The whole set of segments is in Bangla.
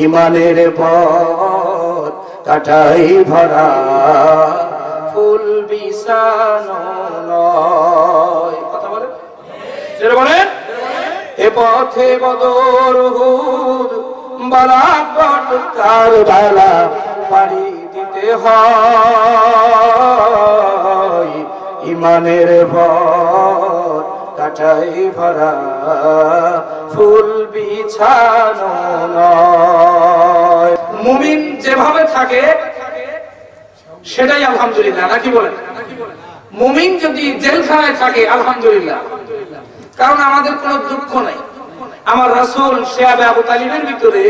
ইমানের পথ কাটাই ভরা ফুল বিছানো নয়। কথা বলেন, যেটা বলেন, এ পথে বদর উহুদ বালাকট কারবালা পাড়ি দিতে হয়, ইমানের পথ কাটাই ভরা ফুল বিছানো নয়। মুমিন যেভাবে থাকে সেটাই আলহামদুলিল্লাহ, নাকি বলেন? মুমিন যদি জেলখানায় থাকে আলহামদুলিল্লাহ, কারণ আমাদের কোনো দুঃখ নাই। আমার রাসূল শিয়াবে আবু তালিবের ভিতরে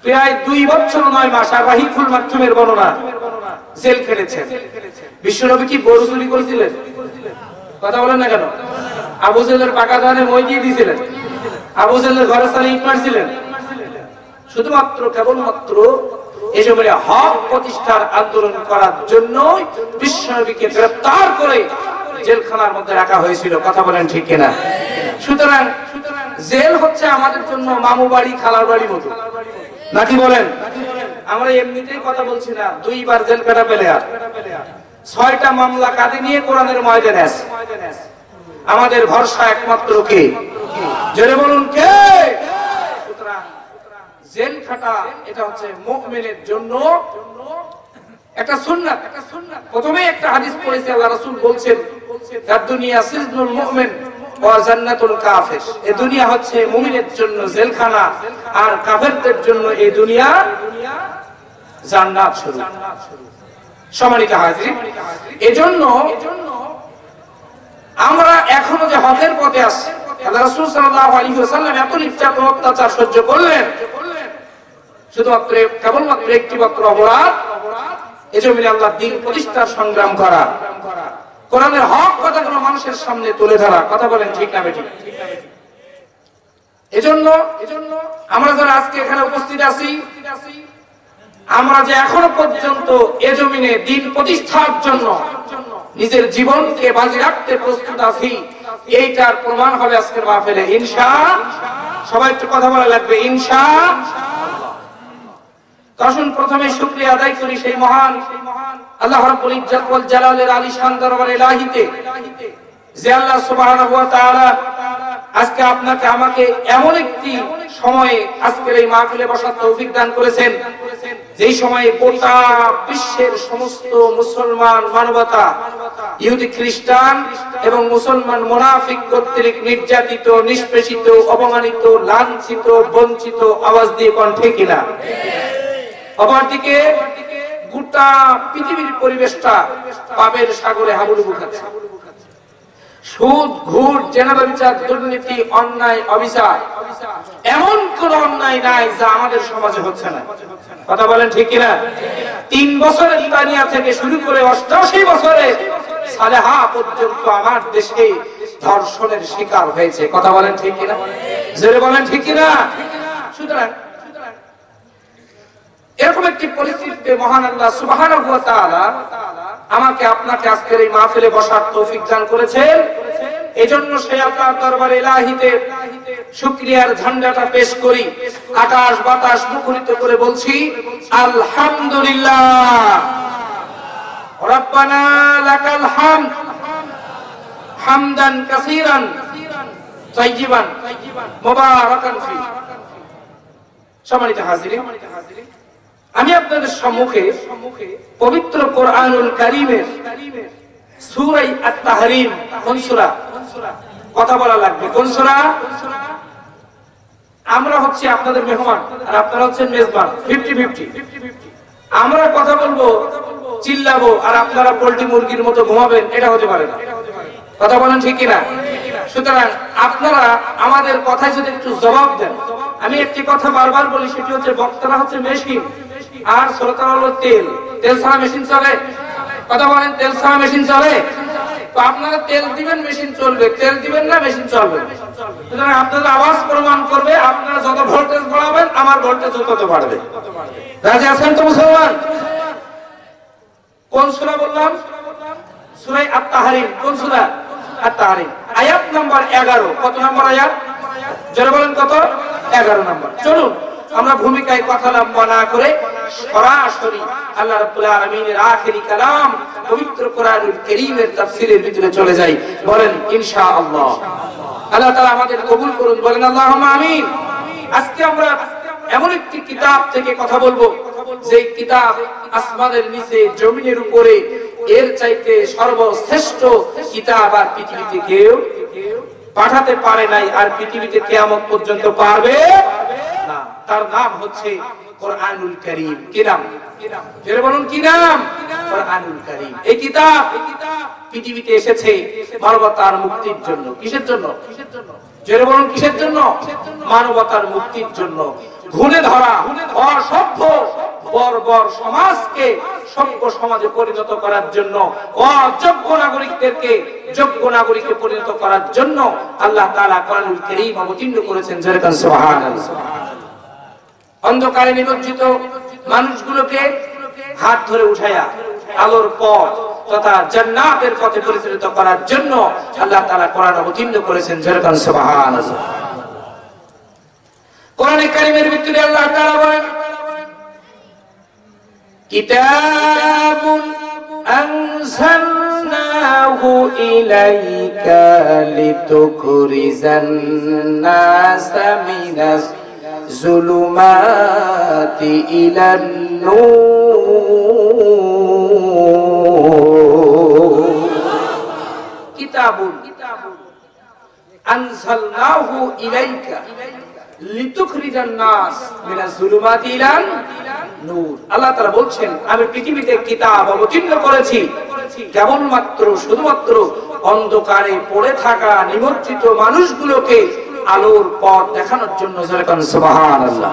প্রায় 2 বছর 9 মাস আর রাহিকুল মাকতুমের বর্ণনা জেল খেটেছেন। বিশ্বনবী কি গরু চুরি করেছিলেন? কথা বলেন না কেন? আবু জেলের পাকা ধানে মই দিয়ে দিয়েছিলেন? আবু জেলের ঘরে সালে ইট মারছিলেন? শুধুমাত্র কেবলমাত্র এই সময় হক প্রতিষ্ঠার আন্দোলন করার জন্য বিশ্বনবীকে গ্রেফতার করে জেলখানার মধ্যে রাখা হয়েছিল। কথা বলেন ঠিক কিনা? সুতরাং জেল হচ্ছে আমাদের জন্য মামু বাড়ি খালার বাড়ির মতো, নাকি বলেন? আমরা এমনিতেই কথা বলছি না, 2 বার জেল কাটা পেলে আর 6টা মামলা কাঁধে নিয়ে কোরআনের ময়দানে আছে। আমাদের ভরসা একমাত্র কে? জোরে বলুন কে? সুতরাং জেল খাটা এটা হচ্ছে মুমিনের জন্য একটা সুন্নাত। প্রথমে একটা হাদিস পড়েছি, আল্লাহ রাসূল বলছেন তার দুনিয়া সিজনুল মুমিন ওয়া জান্নাতুল কাফির। এই দুনিয়া হচ্ছে মুমিনের জন্য জেলখানা আর কাফেরদের জন্য এই দুনিয়া জান্নাত স্বরূপ। সম্মানিত হাজির, এজন্য আমরা এখনো যে হকের পথে আছি, আল্লাহ রাসূল সাল্লাল্লাহু আলাইহি ওয়াসাল্লাম এত নির্যাতন অত্যাচার সহ্য করলেন শুধুমাত্র কেবলমাত্র একটি মাত্র অপরাধ, এজন্য আল্লাহর দ্বীন প্রতিষ্ঠার সংগ্রাম করা, কোরআনের হক কথাগুলো মানুষের সামনে তুলে ধরা। কথা বলেন ঠিক না বেঠিক? এজন্য আমরা যারা আজকে এখানে উপস্থিত আছি, আমরা যে এখনো পর্যন্ত এ জমিনে দ্বীন প্রতিষ্ঠার জন্য নিজের জীবনকে বাজি রাখতে প্রস্তুত আছি, এইটার প্রমাণ হবে আজকের মাহফিলে ইনশাআল্লাহ। সবাই একটু কথা বলা লাগবে ইনশাআল্লাহ। আসুন প্রথমে শুকরিয়া আদায় করি সেই মহান আল্লাহ রাব্বুল ইজ্জত ওয়াল জালালের আলিশান দরবার ইলাহিতে, যে আল্লাহ সুবহানাহু ওয়া তাআলা আজকে আপনাকে আমাকে এমন একটি সময়ে আজকের এই মাহফিলে বসার তৌফিক দান করেছেন, যেই সময়ে গোটা বিশ্বের সমস্ত মুসলমান মানবতা ইহুদি খ্রিস্টান এবং মুসলমান মুনাফিক কর্তৃক নির্যাতিত, নিষ্পেষিত, অপমানিত, লাঞ্ছিত, বঞ্চিত আওয়াজ দিয়ে কোন ঠিক কিনা? অপরদিকে গোটা পৃথিবীর পরিবেশটা পাপের সাগরে হাবুডুবু খাচ্ছে। সুদ, ঘুষ, জেনাবা বিচার, দুর্নীতি, অন্যায়, অবিচার, এমন কোন অন্যায় নাই যা আমাদের সমাজে হচ্ছে না। কথা বলেন ঠিক কিনা? 3 বছরের তানিয়া থেকে শুরু করে 88 বছরে সালেহা পর্যন্ত আমার দেশে ধর্ষণের শিকার হয়েছে। কথা বলেন ঠিক কিনা? জোরে বলেন ঠিক কিনা? সুতরাং এরকম একটি পরিস্থিতিতে মহান আল্লাহ সুবহানাহু ওয়া তাআলা আমাকে আপনাকে আজকের এই মাহফিলে বসার তৌফিক দান করেছেন। এজন্য সেই আল্লাহর দরবারে ইলাহিতে শুকরিয়ার ঝান্ডাটা পেশ করি, আকাশ বাতাস মুখরিত করে বলছি আলহামদুলিল্লাহ। রব্বানা লাকাল হামদ হামদান কাসীরান তাইয়িবান মুবারাকান ফি। সম্মানিত হাজিরিন, আমি আপনাদের সম্মুখে পবিত্র কোরআনুল কারীমের সূরা আত-তাহরীম, কোন সূরা কথা বলা লাগবে? কোন সূরা? আমরা হচ্ছে আপনাদের মেহমান আর আপনারা হচ্ছেন মেজবান, 50-50। আমরা কথা বলবো, চিল্লাবো, আর আপনারা পোল্ট্রি মুরগির মতো ঘুমাবেন, এটা হতে পারে না। কথা বলেন ঠিক কিনা? সুতরাং আপনারা আমাদের কথায় যদি একটু জবাব দেন। আমি একটি কথা বারবার বলি, সেটি হচ্ছে বক্তারা হচ্ছে মেশিন আর শ্রোতারা হলো তেল। তেল ছাড়া মেশিন চলে? কথা বলেন, তেল ছাড়া মেশিন চলে? তো আপনারা তেল দিবেন, মেশিন চলবে, তেল দিবেন না, মেশিন চলবে। সুতরাং আপনাদের আওয়াজ প্রমাণ করবে, আপনারা যত ভোল্টেজ বাড়াবেন আমার ভোল্টেজ তত বাড়বে। রাজি আছেন তো মুসলমান? কোন সূরা বললাম? সূরা আত-তাহরীম। কোন সূরা? আত-তাহরীম, আয়াত নাম্বার 11। কত নাম্বার আয়াত? যারা বলেন কত? 11 নাম্বার। চলুন আমরা ভূমিকায় কথা লম্বা না করে সরাসরি আল্লাহ রাব্বুল আলামিনের আখেরি কালাম পবিত্র কোরআনুল কারীমের তাফসীরের ভিতরে চলে যাই। বলেন ইনশাআল্লাহ। আল্লাহ তাআলা আমাদের কবুল করুন, বলেন আল্লাহুম্মা আমিন। আজকে আমরা এমন একটি কিতাব থেকে কথা বলবো যে কিতাব আসমানের নিচে জমিনের উপরে এর চাইতে সর্বশ্রেষ্ঠ কিতাব আর পৃথিবীতে কেউ পাঠাতে পারে নাই, আর পৃথিবীতে কিয়ামত পর্যন্ত পারবে না। তার নাম হচ্ছে কোরআনুল কারীম। কি নাম? জোরে বলুন কি নাম? কোরআনুল কারীম। এই কিতাব পৃথিবীতে এসেছে মানবতার মুক্তির জন্য। কিসের জন্য? জোরে বলুন কিসের জন্য? মানবতার মুক্তির জন্য। ঘুণে ধরা অসভ্য বর্বর সমাজকে সভ্য সমাজে পরিণত করার জন্য, অযোগ্য নাগরিকদেরকে যোগ্য নাগরিকে পরিণত করার জন্য আল্লাহ তাআলা কোরআনুল কারীম অবতীর্ণ করেছেন। জোরে বলুন সুবহানাল্লাহ। অন্ধকারে নিমজ্জিত মানুষগুলোকে হাত ধরে উঠায়া আলোর পথ তথা জান্নাতের পথে পরিচালিত করার জন্য আল্লাহ তাআলা কোরআন অবতীর্ণ করেছেন। জোরে বলুন সুবহানাল্লাহ। কোরআনে কারীমের ভিতরে আল্লাহ তাআলা বলেন, কিতাবুন আনজালনাহু ইলাইকা লিতুখরিজান নাসা মিনাজ যুলুমাতি ইলান নূর। কিতাবুন আনজালনাহু ইলাইকা লিতুখরিজান নাস মিনাজ যুলুমাতি ইলান নূর। আল্লাহ তাআলা বলছেন, আমি পৃথিবীতে কিতাব অবতীর্ণ করেছি কেবলমাত্র শুধুমাত্র অন্ধকারে পড়ে থাকা নিমজ্জিত মানুষগুলোকে আলোর পথ দেখানোর জন্য। সুবহানাল্লাহ।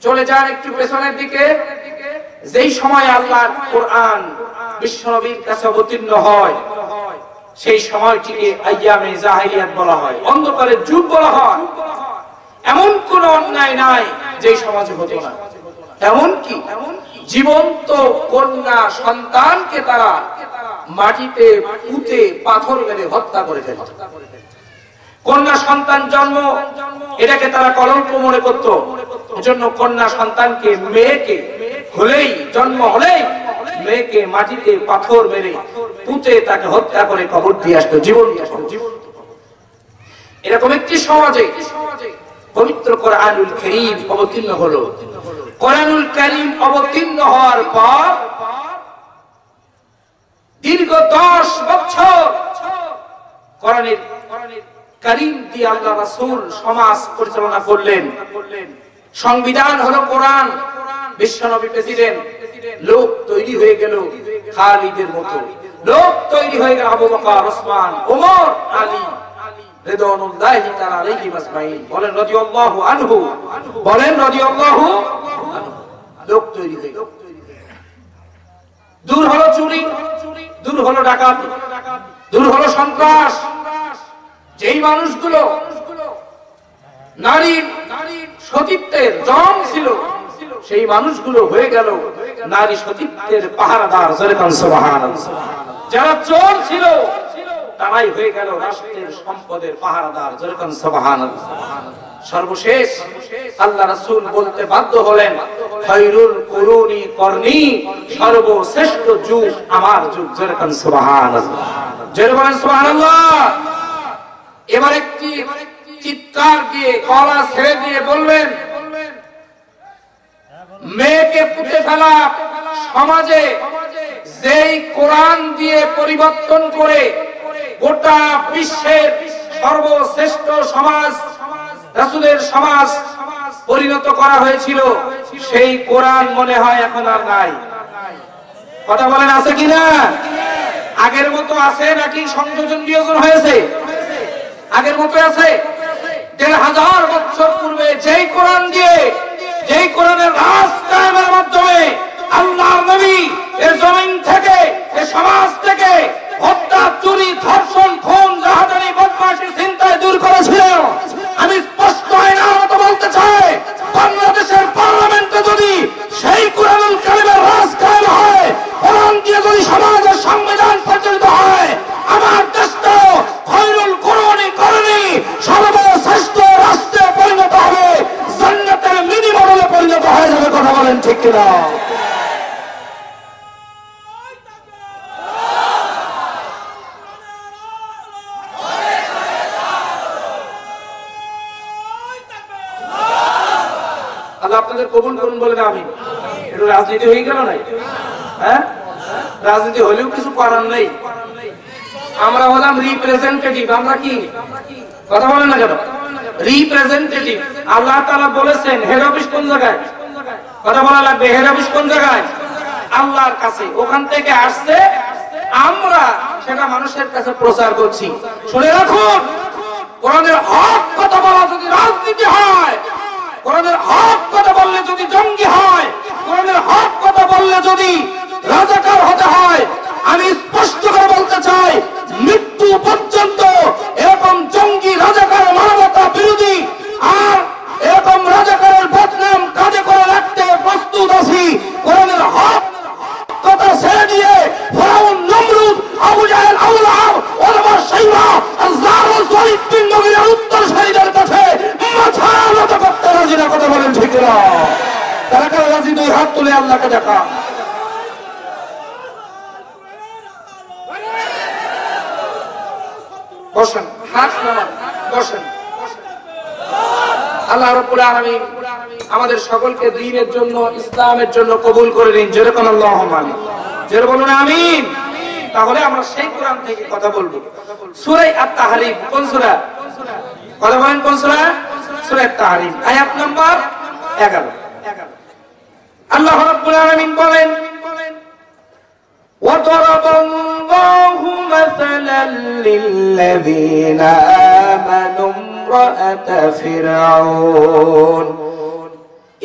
চলে যান একটু পেছনের দিকে। যেই সময় আল্লাহর কোরআন বিশ্বনবীর কাছে অবতীর্ণ হয় সেই সময়টিকে আইয়ামে জাহিলিয়াত বলা হয়, অন্ধকারের যুগ বলা হয়। এমন কোন অন্যায় নাই যে সমাজে হতো না। এমনকি জীবন্ত কন্যা সন্তানকে তারা মাটিতে পুঁতে পাথর মেরে হত্যা করে ফেলত। কন্যা সন্তান জন্ম এটাকে তারা কলঙ্ক মনে করত। এজন্য কন্যা সন্তানকে মেয়েকে হলেই জন্ম হলেই মেয়েকে মাটিতে পাথর মেরে পুঁতে তাকে হত্যা করে কবর দিয়ে আসতো জীবন্ত। এরকম একটি সমাজে পবিত্র কোরআনুল কারীম অবতীর্ণ হলো। কোরআনুল কারীম অবতীর্ণ হওয়ার পর দীর্ঘ 10 বছর কোরআনের কারীম দিয়ে আল্লাহ রাসূল সমাজ পরিচালনা করলেন। সংবিধান হলো কোরআন। বিশ্বনবী প্রেসিডেন্ট, লোক তৈরি হয়ে গেল খালিদের মতো, লোক তৈরি হয়ে গেল আবু বকর, ওসমান, ওমর, আলী রিদওয়ানুল্লাহি তাআলা আলাইহিম আজমাইন। বলেন রাদিয়াল্লাহু আনহু, বলেন রাদিয়াল্লাহু আনহু। লোক তৈরি হয়ে গেল। দূর হলো চুরি, দূর হলো ডাকাতি, দূর হলো সন্ত্রাস। যেই মানুষগুলো নারীর সতীত্বের জম ছিল সেই মানুষগুলো হয়ে গেল নারী সতীত্বের পাহারাদার। সুবহানাল্লাহ। যারা চোর ছিল তারাই হয়ে গেল রাষ্ট্রের সম্পদের পাহারাদার। সুবহানাল্লাহ। সর্বশেষ আল্লাহ রাসূল বলতে বাধ্য হলেন, খায়রুল কুরুনি করনি, সর্বশ্রেষ্ঠ যুগ আমার যুগ। সুবহানাল্লাহ। জোরে বলেন সুবহানাল্লাহ। এবার একটি চিৎকার দিয়ে গলা ছেড়ে দিয়ে বলবেন, মেয়েকে পুঁতে ফেলা সমাজে যেই কোরআন দিয়ে পরিবর্তন করে গোটা বিশ্বের সর্বশ্রেষ্ঠ সমাজ রাসূলের সমাজ পরিণত করা হয়েছিল, সেই কোরআন মনে হয় এখন আর নাই। কথা বলেন আছে কিনা? আগের মতো আছে নাকি সংযোজন বিয়োজন হয়েছে? আগের মতো আছে? ১৫০০ বছর পূর্বে যেই কোরআন দিয়ে, যেই কোরআনের রাজ কায়েমের মাধ্যমে আল্লাহর নবী এই জমিন থেকে, এই সমাজ থেকে হত্যা, চুরি, ধর্ষণ, খুন, রাহাজানি, বদমাশি, চিন্তায় দূর করেছিল, আমি স্পষ্ট আইনের মতো বলতে চাই, বাংলাদেশের পার্লামেন্টে যদি সেই কোরআনুল কারীমের রাজ কায়েম হয়, কোরআন দিয়ে যদি সমাজের সংবিধান প্রচলিত হয়, আমার দেশটাও খায়রুল কুরুনি করনি সর্বশ্রেষ্ঠ রাষ্ট্রে পরিণত হবে। কিনা? আল্লাহ আপনাদের কবুল করুন বলে না। আমি একটু রাজনীতি হয়ে গেল নাই? হ্যাঁ, রাজনীতি হলেও কিছু করার নেই। আমরা হলাম রিপ্রেজেন্টেটিভ। আমরা কি কথা বলেন না কেন? রিপ্রেজেন্টেটিভ। আল্লাহ তাআলা বলেছেন হেড অফিস কোন জায়গায়? কথা বলা লাগবে। হেড অফিস কোন জায়গায়? আল্লাহর কাছে। ওখান থেকে আসছে, আমরা সেটা মানুষের কাছে প্রচার করছি। শুনে রাখুন, কোরআনের হক কথা বলা যদি রাজনীতি হয়, কোরআনের হক কথা বললে যদি জঙ্গি হয়, কোরআনের হক কথা বললে যদি রাজাকার হতে হয়, আমি স্পষ্ট করে বলতে চাই, মৃত্যু পর্যন্ত এরকম জঙ্গি রাজাকার মানবতা বিরোধী আর এরকম রাজাকারের বদনাম কাজে করে রাখতে প্রস্তুত আছি। কোরআনের হক কথা ছেড়ে দিয়ে ফেরাউন, নমরুদ, আবু জাহেল, আবু লাহাব, ওলামা শাইবা, আযযারুস, ওয়ালিদ বিন মুগীরার উত্তরসূরিদের কাছে মাথা নত করতে রাজি না। কথা বলেন ঠিক না? তারা কারা রাজি? দুই হাত তুলে আল্লাহকে দেখা। বসেন, হাত নামান, বসেন। আল্লাহ রাব্বুল আলামিন আমাদের সকলকে দ্বীনের জন্য, ইসলামের জন্য কবুল করে নিন। জোরে কোন আল্লাহুম্মা আমিন। জোরে বলুন আমিন। তাহলে আমরা সেই কোরআন থেকে কথা বলবো। সূরা আত-তাহরীম কোন সূরা? কথা বলেন কোন সূরা? সূরা আত-তাহরীম আয়াত নাম্বার 11। আল্লাহ রাব্বুল আলামিন বলেন, وَضَرَبَ اللَّهُ مَثَلًا لِّلَّذِينَ آمَنُوا امْرَأَتَ فِرْعَوْنَ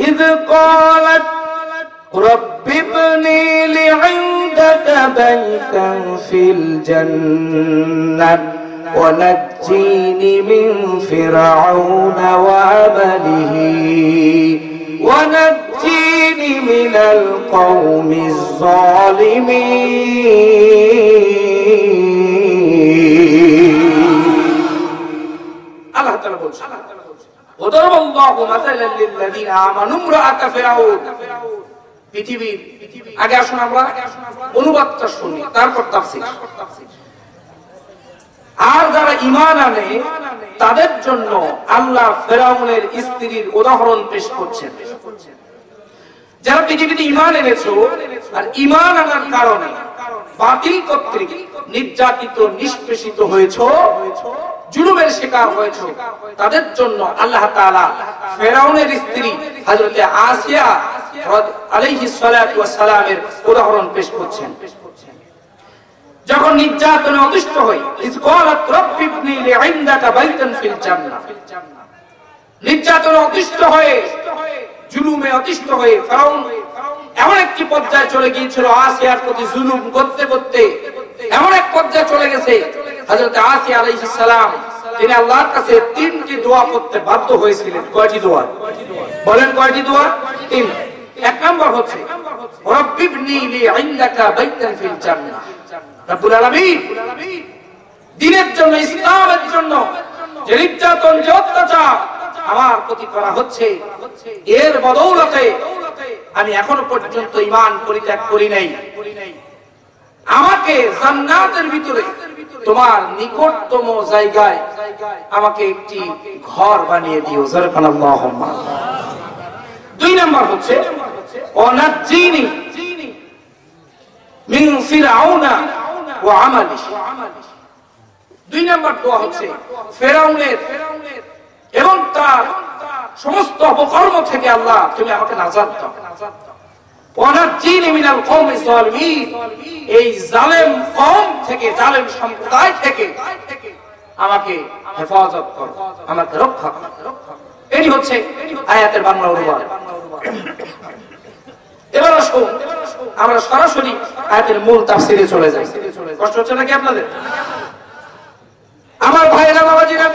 إِذْ قَالَتْ رَبِّ ابْنِ لِي عِندَكَ بَيْتًا فِي الْجَنَّةِ وَنَجِّنِي مِنْ فِرْعَوْنَ وَعَمَلِهِ ونجني من القوم الظالمين الله تعالى بول وضرب الله مثلا للذين آمنوا امرأة فرعون পৃথিবীর আগে আসুন আমরা অনুবাদটা শুনি, তারপর তাফসীর। আর যারা ঈমান আনে তাদের জন্য আল্লাহ ফেরাউনের স্ত্রীর উদাহরণ পেশ করছেন। যারা পৃথিবীতে ঈমান এনেছো আর ঈমান আনার কারণে বাতিল কর্তৃক নির্যাতিত, নিষ্পেষিত হয়েছো, জুলুমের শিকার হয়েছো, তাদের জন্য আল্লাহ তাআলা ফেরাউনের স্ত্রী হযরতে আসিয়া আলাইহিস সালাতু ওয়াস সালামের উদাহরণ পেশ করছেন। যখন নির্যাতনে অতিষ্ঠ হই, ইসকালাত রাব্বি ইবনি লি ইনদাকা বাইতান ফিল জান্নাহ, নির্যাতনে অতিষ্ঠ হয়ে, জুলুমে অতিষ্ঠ হয়ে ফেরাউন এমন একটি পর্যায়ে চলে গিয়েছিল, আসিয়ার প্রতি জুলুম করতে করতে এমন এক পর্যায়ে চলে গেছে, হযরত আসিয়া আলাইহিস সালাম তিনি আল্লাহর কাছে তিনটি দোয়া করতে বাধ্য হয়েছিলেন। কয়টি দোয়া? বলেন কয়টি দোয়া? তিন। এক নম্বর হচ্ছে রাব্বি ইবনি লি ইনদাকা বাইতান ফিল জান্নাহ, রব্বুল আলামিন দ্বীনের জন্য, ইসলামের জন্য যে নির্যাতন, যে অত্যাচার আমার প্রতি করা হচ্ছে, এর বদৌলতে আমি এখনো পর্যন্ত ঈমান পরিত্যাগ করি নাই, আমাকে জান্নাতের ভিতরে তোমার নিকটতম জায়গায় আমাকে একটি ঘর বানিয়ে দিও। সুবহানাল্লাহুম্মা। দুই নাম্বার হচ্ছে ওয়ানাজ্জিনি মিন ফিরআউনা ওয়া আমালিহি। দুই নাম্বার দোয়া হচ্ছে ফেরাউনের এবং তার সমস্ত অপকর্ম থেকে আল্লাহ তুমি আমাকে নাজাত দাও। ওয়ানাজ্জিনি মিনাল কওমিজ যালিমিন, এই জালেম কওম থেকে, জালেম সম্প্রদায় থেকে আমাকে হেফাজত করো, আমাকে রক্ষা করো। এই হচ্ছে আয়াতের বাংলা অনুবাদ। এবার আসুন আমরা সরাসরি আয়াতের মূল তাফসীরে চলে যাই। কষ্ট হচ্ছে নাকি আপনাদের? আমার ভাইরা, বাবাজিরা,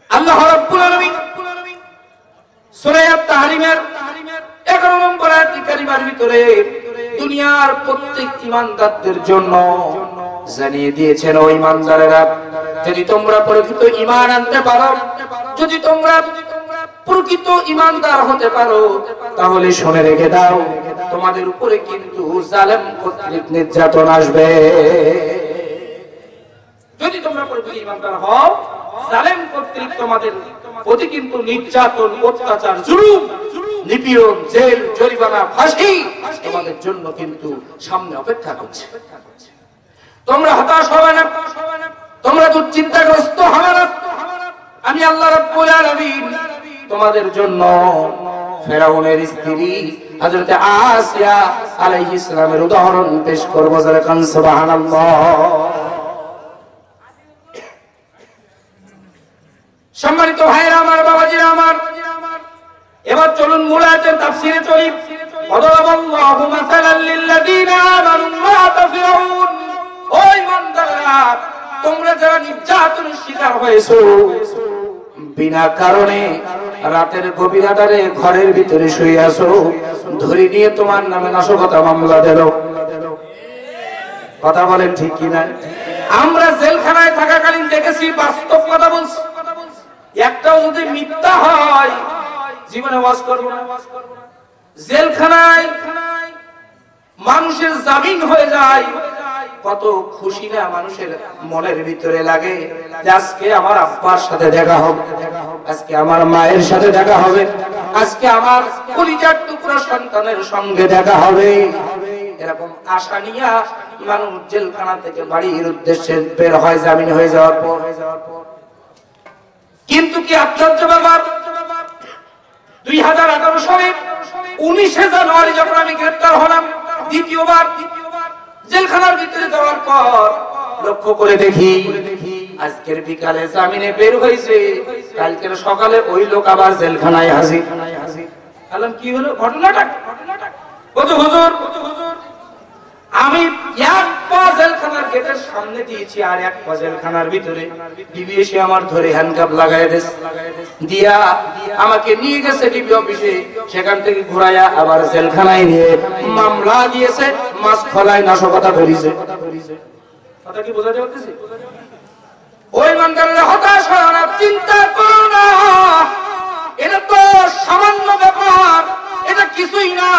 আল্লাহ রাব্বুল আলামিন সূরা আত-তাহরীমের 11 নম্বর আয়াত কারিমার ভিতরে দুনিয়ার প্রত্যেক ঈমানদারদের জন্য জানিয়ে দিয়েছেন, ও ঈমানদারেরা, যদি তোমরা প্রকৃত ঈমান আনতে পারো, যদি তোমরা প্রকৃত ঈমানদার হতে পারো, তাহলে শুনে রেখে দাও, তোমাদের উপরে কিন্তু জালেম কর্তৃক নির্যাতন আসবে। যদি তোমরা প্রকৃত ঈমানদার হও, জালেম কর্তৃক তোমাদের প্রতি কিন্তু নির্যাতন, অত্যাচার, জুলুম, নিপীড়ন, জেল, জরিমানা, ফাঁসি তোমাদের জন্য কিন্তু সামনে অপেক্ষা করছে। তোমরা হতাশ হবে না, তোমরা দুশ্চিন্তাগ্রস্ত হবে না। আমি আল্লাহ রাব্বুল আলামিন তোমাদের জন্য ফেরাউনের স্ত্রী হযরত আসিয়া আলাইহিস সালামের উদাহরণ পেশ করব। যারা কান সুবহানাল্লাহ। সম্মানিত ভাইরা আমার, বাবাজিরা আমার, এবার চলুন মূল আয়াতের তাফসীরে চলি। ওয়াদারাবাল্লাহু মাসালাল লিল্লাযীনা আমানু ইমরাআত ফিরাউন। ও ঈমানদাররা, তোমরা যারা নির্যাতনের শিকার হয়েছো, বিনা কারণে রাতের গভীর আঁধারে ঘরের ভিতরে শুয়ে আছো, ধরে নিয়ে তোমার নামে নাশকতা মামলা দিল। কথা বলেন ঠিক কিনা? আমরা জেলখানায় থাকাকালীন দেখেছি, বাস্তব কথা বলছি, একটাও যদি মিথ্যা হয় জীবনে ওয়াজ করব না। জেলখানায় মানুষের জামিন হয়ে যায়, কত খুশি না মানুষের মনের ভিতরে লাগে যে আজকে আমার আব্বার সাথে দেখা হবে, আজকে আমার মায়ের সাথে দেখা হবে, আজকে আমার কলিজার টুকরা সন্তানের সঙ্গে দেখা হবে। এরকম আশা নিয়ে মানুষ জেলখানা থেকে বাড়ির উদ্দেশ্যে বের হয় জামিন হয়ে যাওয়ার পর। কিন্তু কি আশ্চর্য ব্যাপার, 2018 সালে 19শে জানুয়ারি যখন আমি গ্রেফতার হলাম দ্বিতীয়বার, জেলখানার ভিতরে যাওয়ার পর লক্ষ্য করে দেখি আজকের বিকালে জামিনে বের হয়েছে, কালকের সকালে ওই লোক আবার জেলখানায় হাজির। বললাম কি হলো ঘটনাটা? কত হুজুর, আমি এক পা জেলখানার গেটের সামনে দিয়েছি আর এক পা জেলখানার ভিতরে, ডিবি এসে আমার ধরে হ্যান্ডকাপ লাগায় দিয়া আমাকে নিয়ে গেছে ডিবি অফিসে, সেখান থেকে ঘুরাইয়া আবার জেলখানায় নিয়ে মামলা দিয়েছে, মাছ খোলায় নাশকতা করেছে। কথা কি বোঝাতে পারতেছি? ওই মানকাররা হতাশ হয় না, চিন্তা করো না, এটা তো সামান্য ব্যাপার, এটা কিছুই না।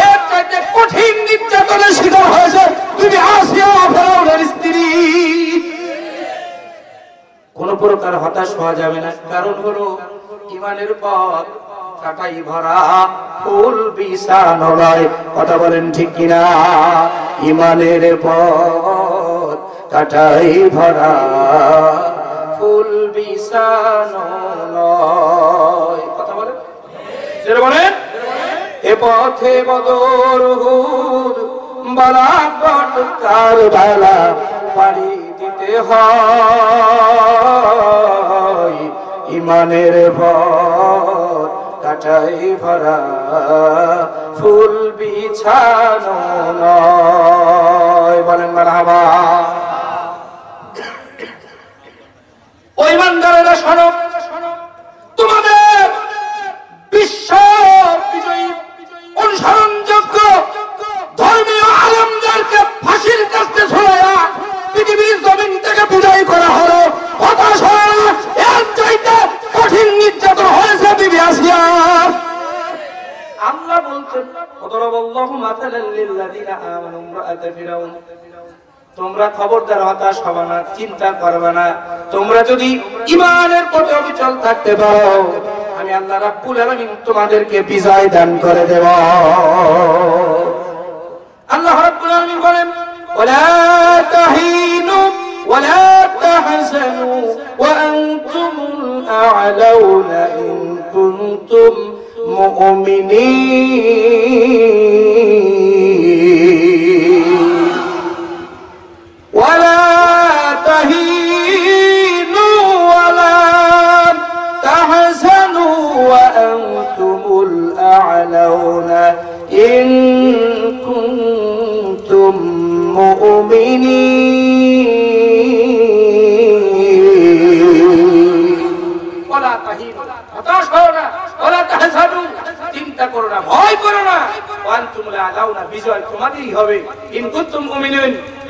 এর চাইতে কঠিন নির্যাতনের শিকার হয়েছে তুমি আসিয়া ফেরাউনের স্ত্রী। কোন প্রকার হতাশ হওয়া যাবে না, কারণ হলো ঈমানের পথ কাটাই ভরা, ফুল বিছানো নয়। কথা বলেন ঠিক কিনা? ঈমানের পথ কাটাই ভরা, ফুল বিছানো নয়। কথা বলেন, যেটা বলেন, এ পথে বদর উহুদ বালাকট কারবালা পাড়ি দিতে হয়, ঈমানের পথ কাটাই ভরা, ফুল বিছানো নয়। বলেন মারহাবা। ওই ইমানদারেরা শোনো, তোমাদের বিশ্ব বিজয়ী অনুসরণযোগ্য ধর্মীয় আলেমদেরকে ফাঁসির কাছে ঝুলাইয়া পৃথিবীর জমিন থেকে বিদায় করা হলো। হতাশ হয় না, এর চাইতে কঠিন নির্যাতন হয়েছে বিবি আসিয়া। আল্লাহ বলছেন, ওয়াদারাবাল্লাহু মাসালাল লিল্লাযীনা আমানু ইমরাআত ফিরাউন। তোমরা খবরদার হতাশ হবে না, চিন্তা করবে না। তোমরা যদি ঈমানের পথে অবিচল থাকতে পারো, আমি আল্লাহ রাব্বুল আলামিন তোমাদেরকে বিজয় দান করে দেব। আল্লাহ রাব্বুল আলামিন বলেন, ওয়ালা তাহিনু ওয়ালা তাহজানু ওয়া আনতুমুল আ'লাউনা ইন কুনতুম মুমিনিন। ওয়ালা তাহিনু ওয়ালা তাহজানু ওয়া আনতুমুল আ'লাউনা ইন কুনতুম মুমিনিন। ওয়ালা তাহিনু, হতাশ হও না, ওয়ালা তাহজানু, চিন্তা করো না, ভয় করো না, ওয়া আনতুমুল আ'লাউনা, বিজয় তোমাদেরই হবে। ইন কুনতুম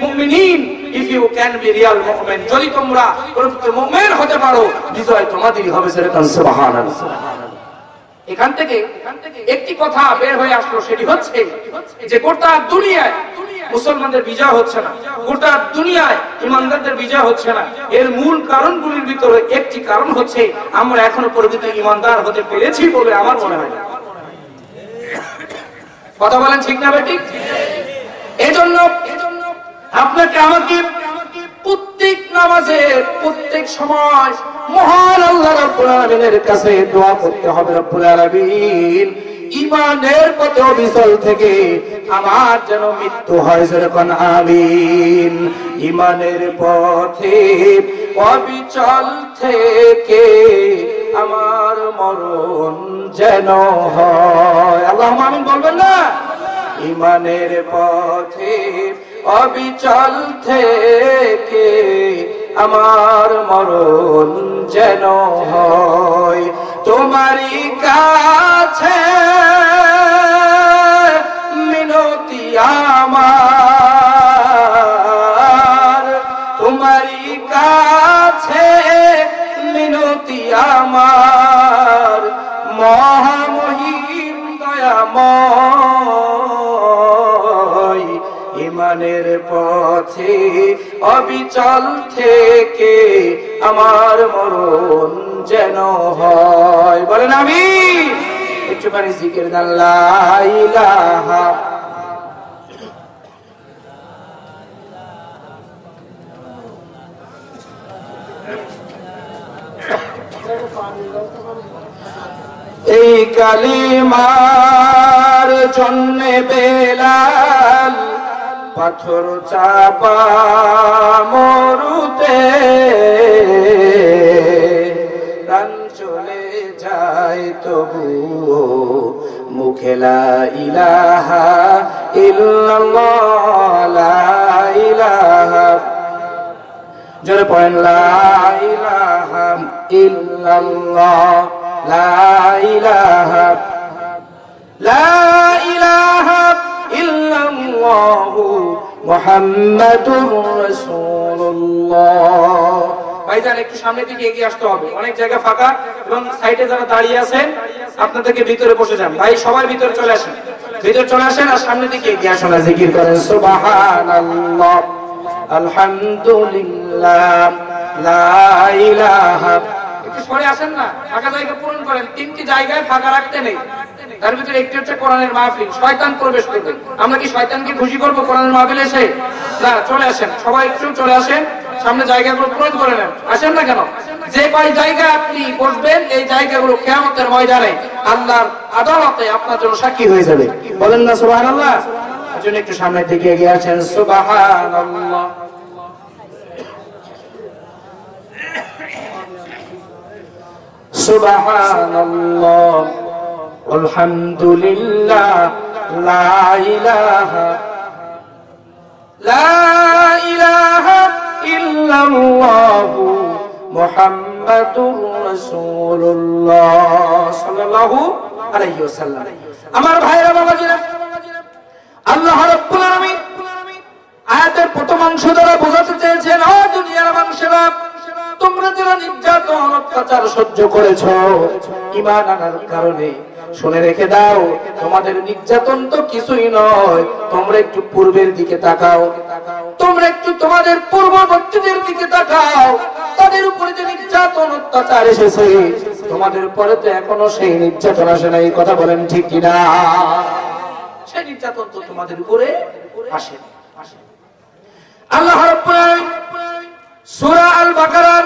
মুমিনিন, if you can be real mu'min, যদি তোমরা প্রকৃত মুমিন হতে পারো, বিজয় তোমাদেরই হবে। সুবহানাল্লাহ। এখান থেকে একটি কথা বের হয়ে আসলো, সেটি হচ্ছে যে গোটা দুনিয়ায় মুসলমানদের বিজয় হচ্ছে না, গোটা দুনিয়ায় ইমানদারদের বিজয় হচ্ছে না। এর মূল কারণগুলির ভিতরে একটি কারণ হচ্ছে আমরা এখনো পর্যন্ত ইমানদার হতে পেরেছি বলে আমার মনে হয়। কথা বলেন ঠিক না বেঠিক? এজন্য আপনাকে আমাকে প্রত্যেক নামাজে প্রত্যেক সময় মহান আল্লাহ রাব্বুল আলামিনের কাছে দোয়া করতে হবে। রব্বুল আলামিন ঈমানের পথে অবিচল থেকে আমার যেন মৃত্যু হয়, যেরকম আমিন। ঈমানের পথে অবিচল থেকে আমার মরণ যেন হয়, আল্লাহুম্মা আমিন বলবেন না? ঈমানের পথে অবিচল থেকে আমার মরণ যেন হয় তোমারই কাছে মিনতি আমার, তোমারই কাছে মিনতি আমার, মহামহিম দয়াময়। ঈমানের পথে অবিচল থেকে আমার মরণ যেন হয়, বলেন আমিন। একটু পারি জিকির দেন, লা ইলাহা এই কালিমার জন্যে বেলাল পাথর চাপা মরুতে প্রাণ চলে যায় তবুও মুখে লা ইলাহা ইল্লাল্লাহ, লা ইলাহা, জোরে পড়েন, লা ইলাহা ইল্লাল্লাহ, লা ইলাহা, লা ইলাহা ইল্লাল্লাহু মুহাম্মাদুর রাসূলুল্লাহ। ভাইজান একটু সামনের দিকে এগিয়ে আসতে হবে, অনেক জায়গা ফাঁকা এবং সাইডে যারা দাঁড়িয়ে আছেন আপনাদেরকে ভিতরে বসে যান। ভাই সবাই ভিতরে চলে আসেন, ভিতরে চলে আসেন আর সামনের দিকে এগিয়ে আসুন, জিকির করেন সুবহানাল্লাহ, আলহামদুলিল্লাহ, লা ইলাহা। একটু সরে আসেন না, ফাঁকা জায়গা পূরণ করেন। তিনটি জায়গায় ফাঁকা রাখতে নেই, তার ভিতরে একটি হচ্ছে কোরআনের মাহফিল, শয়তান প্রবেশ করবে। আমরা কি শয়তানকে খুশি করবো কোরআনের মাহফিলে এসে? না, চলে আসেন সবাই, একটু চলে আসেন, সামনে জায়গাগুলো পূরণ করে নেন। আসেন না কেন? যে কয় জায়গা আপনি বসবেন এই জায়গাগুলো কিয়ামতের ময়দানে আল্লাহর আদালতে আপনার জন্য সাক্ষী হয়ে যাবে, বলেন না সুবহানাল্লাহ? এজন্য একটু সামনের দিকে এগিয়ে আসেন, সুবহানাল্লাহ, সুবহানাল্লাহ, আলহামদুলিল্লাহ, লা ইলাহা, লা ইলাহা ইল্লাল্লাহু মুহাম্মাদুর রাসূলুল্লাহ সাল্লাল্লাহু আলাইহি ওয়াসাল্লাম। আমার ভাইরা বাবাজিরা, আল্লাহ রাব্বুল আলামিন আয়াতের প্রথম অংশ দ্বারা বোঝাতে চেয়েছেন, ও দুনিয়ার মানুষেরা, তোমরা যারা নির্যাতন অত্যাচার সহ্য করেছো ঈমান আনার কারণে, শুনে রেখে দাও তোমাদের নির্যাতন তো কিছুই নয়। তোমরা একটু পূর্বের দিকে তাকাও, তোমরা একটু তোমাদের পূর্ববর্তীদের দিকে তাকাও, তাদের উপরে যে নির্যাতন অত্যাচার এসেছে তোমাদের পরে তো এখনো সেই নির্যাতন আসে না। এই কথা বলেন ঠিক কিনা? সেই নির্যাতন তো তোমাদের উপরে আসে। আল্লাহ রাব্বুল আলামিন সূরা আল বাকারার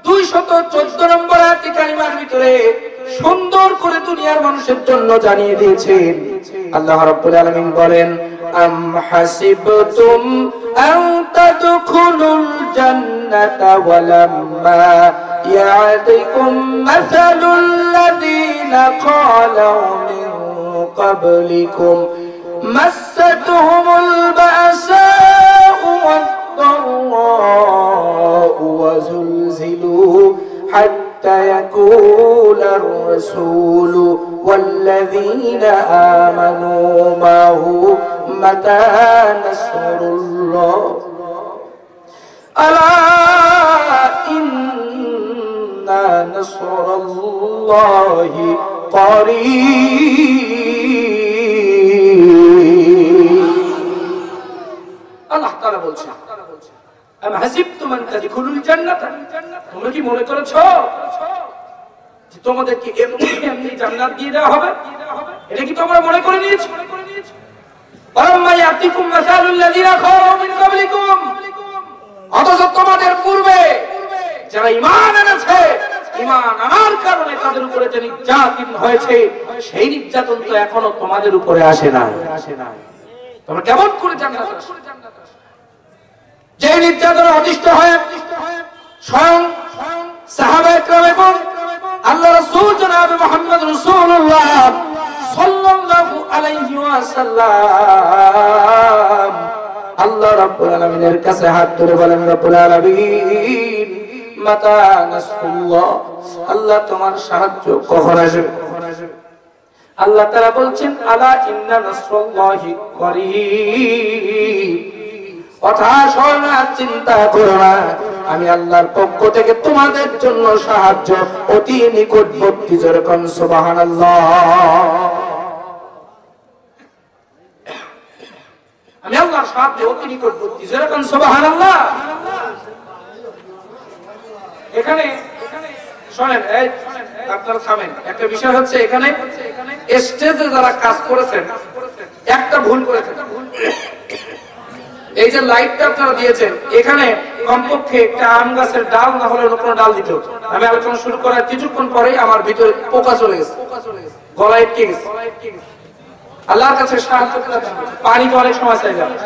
214 নম্বর আয়াত কারিমার ভিতরে সুন্দর করে দুনিয়ার মানুষের জন্য জানিয়ে দিয়েছেন। আল্লাহ রাব্বুল আলামিন বলেন, আম হাসিবতুম আন তাদখুলুল জান্নাতা ওয়ালাম্মা ইয়া'তিকুম মাসালুল লাযীনা ক্বালু মিন ক্বাবলিকুম মাসাতুহুমুল বা'সাউ ওয়াদ-দাররাউ ওয়াযুলজিলু حتى يقول الرسول والذين آمنوا معه متى نصر الله ألا إن نصر الله আল্লাহ তাআলা বলছেন আম হাসিবতুম আন তাদখুলুল জান্নাত, তোমরা কি মনে করেছো যে তোমাদেরকে এমনি এমনি জান্নাত দিয়ে দেওয়া হবে? এটা কি তোমরা মনে করে নিয়েছো? ওয়াম্মা ইয়াতিকুম মাসালুল লাযিনা খালু মিন ক্বাবলিকুম, অথচ তোমাদের পূর্বে যারা ঈমান এনেছে, ঈমান আনার কারণে তাদের উপরে যে নির্যাতন হয়েছে, সেই নির্যাতন তো এখনো তোমাদের উপরে আসে না। তোমরা কেমন করে জান্নাত আসবে? যে নির্যাতন অতিষ্ঠ হয়ে স্বয়ং সাহাবায়ে কেরাম এবং আল্লাহ রাসূল জনাব মুহাম্মদ রাসূলুল্লাহ সাল্লাল্লাহু আলাইহি ওয়াসাল্লাম আল্লাহ রাব্বুল আলামিনের কাছে হাত তুলে বলেন, রব্বুল আলামিন মাতা নাসরুল্লাহ, আল্লাহ তোমার সাহায্য কখন আসবে? আল্লাহ তাআলা বলছেন আলা ইন্না নাসরুল্লাহি করিব, কথা শোনো না, চিন্তা করো না, আমি আল্লাহর পক্ষ থেকে তোমাদের জন্য সাহায্য অতি নিকটবর্তী। যেরকম সুবহানাল্লাহ, আমি আল্লাহর সাহায্য অতি নিকটবর্তী। যেরকম সুবহানাল্লাহ। এখানে শোনেন, আপনারা থামেন। একটা বিষয় হচ্ছে, এখানে স্টেজে যারা কাজ করেছেন একটা ভুল করেছেন। এই যে লাইটটা আপনারা দিয়েছেন, এখানে কমপক্ষে একটা আম গাছের ডাল না হলে অন্য কোনো ডাল দিতে হতো। আমি আলোচনা শুরু করার কিছুক্ষণ পরেই আমার ভিতরে পোকা চলে গেছে, গলায় আটকে গেছে। আল্লাহর কাছে সাহায্য করে, পানি তো অনেক সময় চাই যাবে।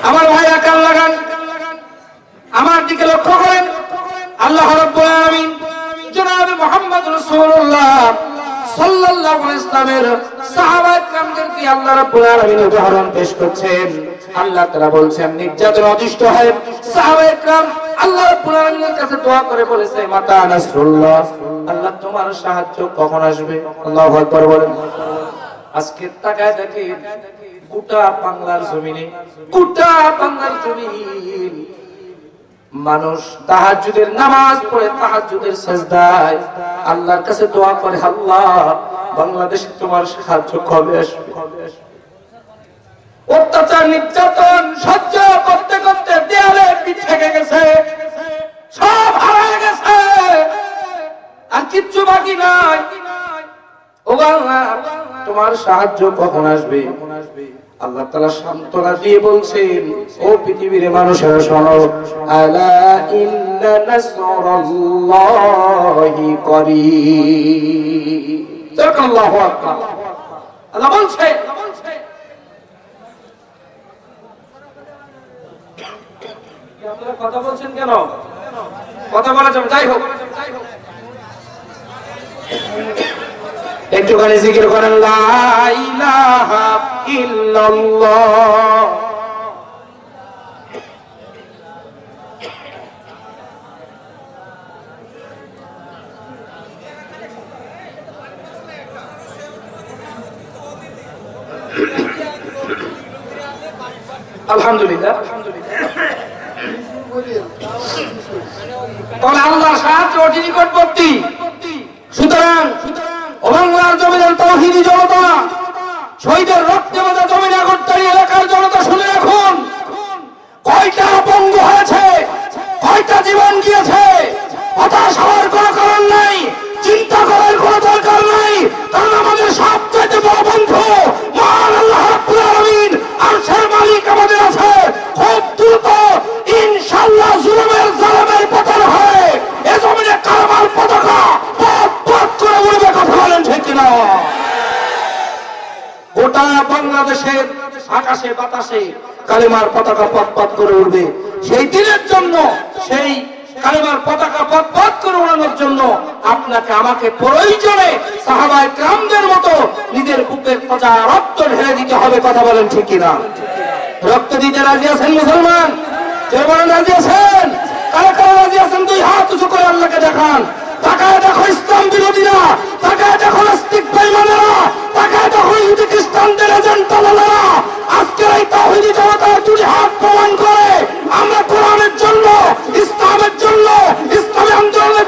আমার ভাই কান লাগান, আমার দিকে লক্ষ্য করেন। আল্লাহ রাব্বুল আলামিন জনাব মুহাম্মদ রাসূলুল্লাহ সাল্লাল্লাহু আলাইহি ওয়াসাল্লামের সাহাবায়ে কেরামদেরকে আল্লাহ রাব্বুল আলামিন উদাহরণ পেশ করছেন। আল্লাহ তাআলা বলছেন, নির্যাতন অতিষ্ঠ হয়ে সাহাবায়ে কেরাম আল্লাহ রাব্বুল আলামিনের কাছে দোয়া করে বলেছে, মাতা নাসরুল্লাহ, আল্লাহ তোমার সাহায্য কখন আসবে? আল্লাহু আকবার বলেন। আজকে তাকায় দেখেন, গোটা বাংলার জমিনে, গোটা বাংলার জমিন মানুষ তাহাজ্জুদের নামাজ পড়ে তাহাজ্জুদের সিজদায় আল্লাহর কাছে দোয়া করে, আল্লাহ বাংলাদেশে তোমার সাহায্য কবে আসবে? অত্যাচার নির্যাতন সহ্য করতে করতে দেয়ালে পিঠ থেকে গেছে, সব হারিয়ে গেছে, আর কিচ্ছু বাকি নাই। ও আল্লাহ তোমার সাহায্য কখন আসবে? আল্লাহ তাআলা সান্ত্বনা দিয়ে বলছেন, ও পৃথিবীর মানুষেরা শোনো, আলা ইন্না নাসরুল্লাহি করিব। আল্লাহু আকবার। আল্লাহ বলছে, আপনারা কথা বলছেন কেন? কথা বলা যাবে, যাই হোক একটুখানি জিকির করেন, লা ইলাহা ইল্লাল্লাহ। আলহামদুলিল্লাহ। তাহলে আল্লাহর সাহায্য অতি নিকটবর্তী। সুতরাং বাংলার জমিনের তাওহীদি জনতা, শহীদের রক্তে বাঁধা জমিন আগরতলী এলাকার জনতা, শুনে রাখুন, কয়টা পঙ্গু হয়েছে, কয়টা জীবন গিয়েছে, হতাশ হওয়ার কোনো কারণ নাই, চিন্তা করার কোনো দরকার নাই। কারণ আমাদের সবচেয়ে বড় বন্ধু মহান আল্লাহ রাব্বুল আলামিন, আরশের মালিক আমাদের আছে। খুব দ্রুত ইনশাআল্লাহ জুলুমের জালেমের পতন হয়, এ জমিনে কালেমার পতাকা পথ পথ করে উড়বে। কথা বলেন ঠিক কিনা? গোটা বাংলাদেশের আকাশে বাতাসে কালেমার পতাকা পথ পথ করে উড়বে। সেই দিনের জন্য, সেই কালেমার পতাকা পথ পথ করে উড়ানোর জন্য আপনাকে আমাকে প্রয়োজনে সাহাবায়ে কেরামদের মতো নিজের বুকের পচা রক্ত ঢেলে দিতে হবে। কথা বলেন ঠিক কিনা? রক্ত দিতে রাজি আছেন মুসলমান? যে বলেন রাজি আছেন? কারা কারা রাজি আছেন? দুই হাত উঁচু করে আল্লাহকে দেখান। তাকায় দেখো ইসলাম বিরোধীরা, তাকায় দেখো নাস্তিক বেঈমানেরা, তাকায় দেখো ইহুদি খ্রিস্টানদের এজেন্টরা। আজকের এই তাওহীদি জনতার দুই হাত প্রমাণ করে আমরা কোরআনের জন্য, ইসলামের জন্য, ইসলামী আন্দোলনের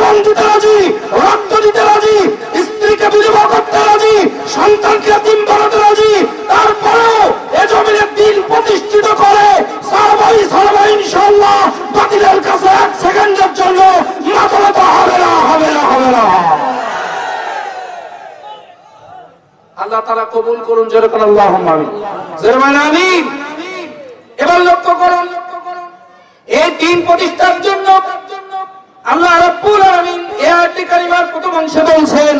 জীবন দিতে রাজি, রক্ত দিতে রাজি, স্ত্রীকে বিধবা করতে রাজি, সন্তানকে এতিম বানাতে রাজি, তারপরেও এ জমিনে দিন প্রতিষ্ঠিত করে সাহাবাই ইনশাআল্লাহ বাতিলের কাছে এক সেকেন্ডের জন্য মাথা ব্যথা হবে না, হবে না, হবে না। আল্লাহ তাআলা কবুল করুন, যেরকম আল্লাহুম্মা আমিন, যেরকম আমিন। এবার লক্ষ্য করুন, এই দিন প্রতিষ্ঠার জন্য আল্লাহ রাব্বুল আলামিন এই আয়াতে কারিমার প্রথম অংশে বলছেন,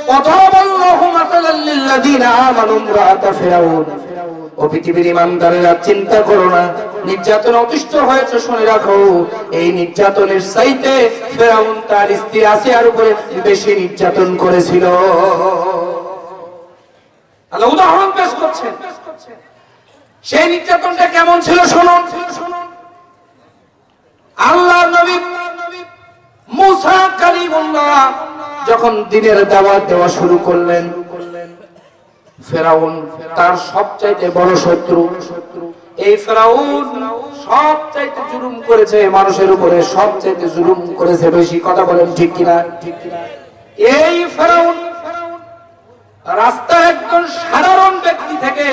ওয়াদারাবাল্লাহু মাসালাল লিল্লাযিনা আমানু ইমরাআতা ফিরাউন। ও পৃথিবীর ঈমানদারেরা, চিন্তা করো না, নির্যাতন অতিষ্ঠ হয়েছে, শুনে রাখো, এই নির্যাতনের চাইতে ফিরাউন তার স্ত্রী আসিয়ার উপরে বেশি নির্যাতন করেছিল। আল্লাহ উদাহরণ পেশ করছেন। সেই নির্যাতনটা কেমন ছিল শুনুন। আল্লাহর নবী মুসা কালিমুল্লাহ যখন দ্বীনের দাওয়াত দেওয়া শুরু করলেন, ফেরাউন তার সবচাইতে বড় শত্রু। এই ফেরাউন সবচাইতে জুলুম করেছে মানুষের উপরে, সবচাইতে জুলুম করেছে বেশি। কথা বলেন ঠিক কিনা? এই ফেরাউন রাস্তার একজন সাধারণ ব্যক্তি থেকে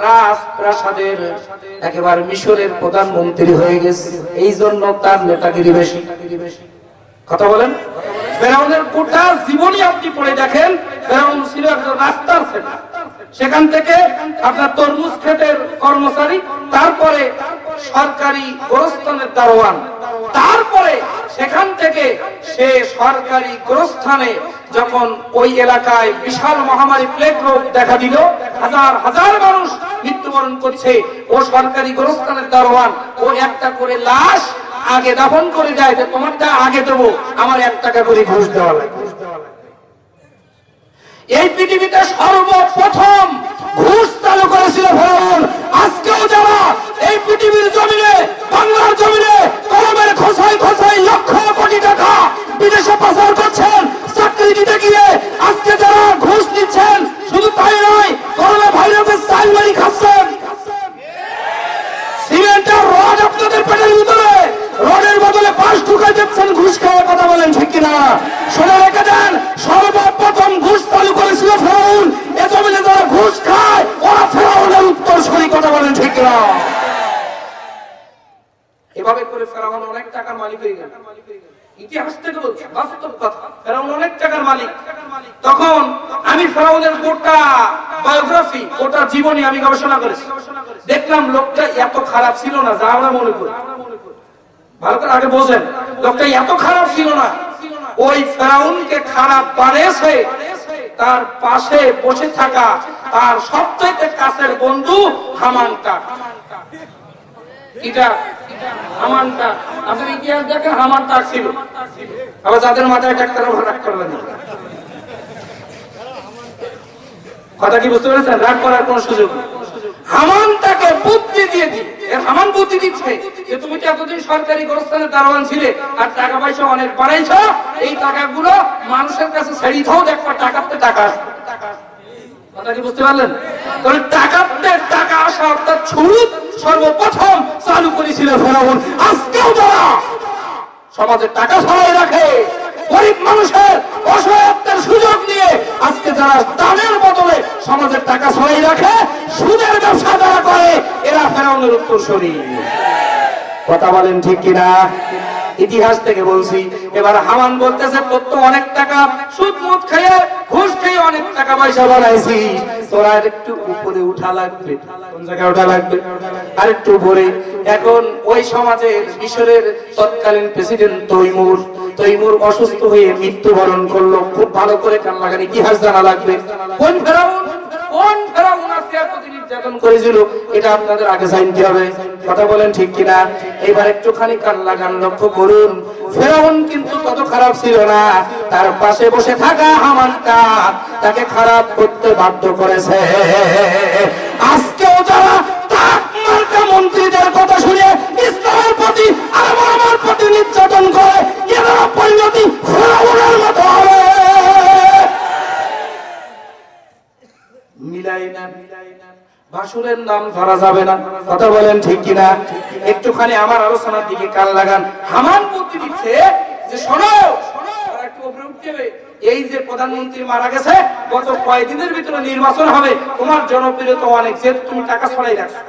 রাজপ্রাসাদের একেবারে মিশরের প্রধানমন্ত্রী হয়ে গেছে। এই জন্য তার নেতাগিরি বেশি। কথা বলেন। ফেরাউনের গোটা জীবনী আপনি পড়ে দেখেন, ফেরাউন ছিল একজন রাস্তার ছেলে, সেখান থেকে আপনার তরমুজ ক্ষেতের কর্মচারী, তারপরে সরকারি গোরস্থানের দারোয়ান, তারপরে সেখান থেকে সে সরকারি গোরস্থানে যখন ওই এলাকায় বিশাল মহামারী প্লেগ রোগ দেখা দিল, হাজার হাজার মানুষ মৃত্যুবরণ করছে, ও সরকারি গোরস্থানের দারোয়ান, ও একটা করে লাশ আগে দাফন করে যায় যে তোমারটা আগে দেবো, আমার 1 টাকা করে ঘুষ দেওয়া লাগবে। এই পৃথিবীতে সর্বপ্রথম ঘুষ চালু করেছিল ফেরাউন। আজকেও যারা এই পৃথিবীর জমিনে, বাংলার জমিনে কলমের খোসায় খোসায় লক্ষ কোটি টাকা বিদেশে পাচার করছেন, চাকরি দিতে গিয়ে আজকে যারা ঘুষ নিচ্ছেন, শুধু তাই নয়, করোনা ভাইরাসের চালমারি খাচ্ছেন, সিমেন্টের রড আপনাদের পেটের ভিতরে, রডের বদলে বাঁশ ঢুকাই দিচ্ছেন ঘুষ খাওয়ার। কথা বলেন ঠিক কিনা? শুনে রেখে দেন, সর্বপ্রথম ঘুষ চালু করেছিল ফেরাউন। এ জমিনে যারা ঘুষ খায় ওরা ফেরাউনের উত্তরসূরি। কথা বলেন ঠিক কিনা? এভাবে করে ফেরাউন অনেক টাকার মালিক হয়ে গেল। ইতিহাস থেকে বলছি, বাস্তব কথা, ফেরাউন অনেক টাকার মালিক। তখন আমি ফেরাউনের গোটা বায়োগ্রাফি, গোটা জীবনী আমি গবেষণা করেছি। দেখলাম লোকটা এত খারাপ ছিল না যা আমরা মনে করি। ভালো করে আগে বোঝেন, লোকটা এত খারাপ ছিল না। ওই ফেরাউনকে খারাপ বানিয়েছে তার পাশে বসে থাকা তার সবচেয়ে কাছের বন্ধু হামানটা। এটা হামানটা, আপনার ইতিহাস দেখেন, হামানটা ছিল। আবার যাদের মাথায় ডাক্তাররা রাগ করবেন না, কথা কি বুঝতে পেরেছেন? রাগ করার কোন সুযোগ নেই। হামান তাকে বুদ্ধি দিয়ে দিই, হামান বুদ্ধি দিচ্ছে যে তুমি তো এতদিন সরকারি গোরস্থানের দারোয়ান ছিলে আর টাকা পয়সা অনেক বাড়াইছ, এই টাকাগুলো মানুষের কাছে ছেড়ে দাও, দেখবা টাকাতে টাকা আসবে। কথা কি বুঝতে পারলেন? তাহলে টাকাতে টাকা আসা অর্থাৎ ছুট সর্বপ্রথম চালু করেছিল ফেরাউন। আজকেও যারা সমাজে টাকা ছড়াই রাখে, গরিব মানুষের অসহায়ত্বের সুযোগ নিয়ে আজকে যারা দানের বদলে সমাজের টাকা ছড়াই রাখে, সুদের ব্যবসা যারা করে, এরা ফেরাউনের উত্তরসূরি। কথা বলেন ঠিক কিনা? ইতিহাস থেকে বলছি। এবার হামান বলতেছে তোর তো অনেক টাকা সুদ মুদ খেয়ে ঘুষ খেয়ে অনেক টাকা পয়সা বানাইছি, তোরা একটু উপরে উঠা লাগবে। কোন জায়গায় উঠা লাগবে? আর একটু উপরে। এখন ওই সমাজের মিশরের তৎকালীন প্রেসিডেন্ট তৈমুর অসুস্থ হয়ে মৃত্যুবরণ করলো। খুব ভালো করে কান লাগান, ইতিহাস জানা লাগবে। কোন ফেরাউন আসিয়ার প্রতি নির্যাতন করেছিল এটা আপনাদের আগে জানতে হবে। কথা বলেন ঠিক কিনা? এবার একটুখানি কান লাগান, লক্ষ্য করুন। ফেরাউন কিন্তু তত খারাপ ছিল না, তার পাশে বসে থাকা হামানটা তাকে খারাপ করতে বাধ্য করেছে। আজকেও যারা মন্ত্রীদের কথা শুনে ইসলামের প্রতি আর আমার প্রতি নির্যাতন করে, এরা পরিণতি ফেরাউনের মতো হবে। মিলাই না, ভাসুরের নাম ধরা যাবে না। কথা বলেন ঠিক কিনা? একটুখানি আমার আলোচনার দিকে কান লাগান। হামান বুদ্ধি দিচ্ছে যে শোনো, এই যে প্রধানমন্ত্রী মারা গেছে, গত কয়েকদিনের ভিতরে নির্বাচন হবে, তোমার জনপ্রিয়তা অনেক, যেহেতু তুমি টাকা ছড়াই রাখছো,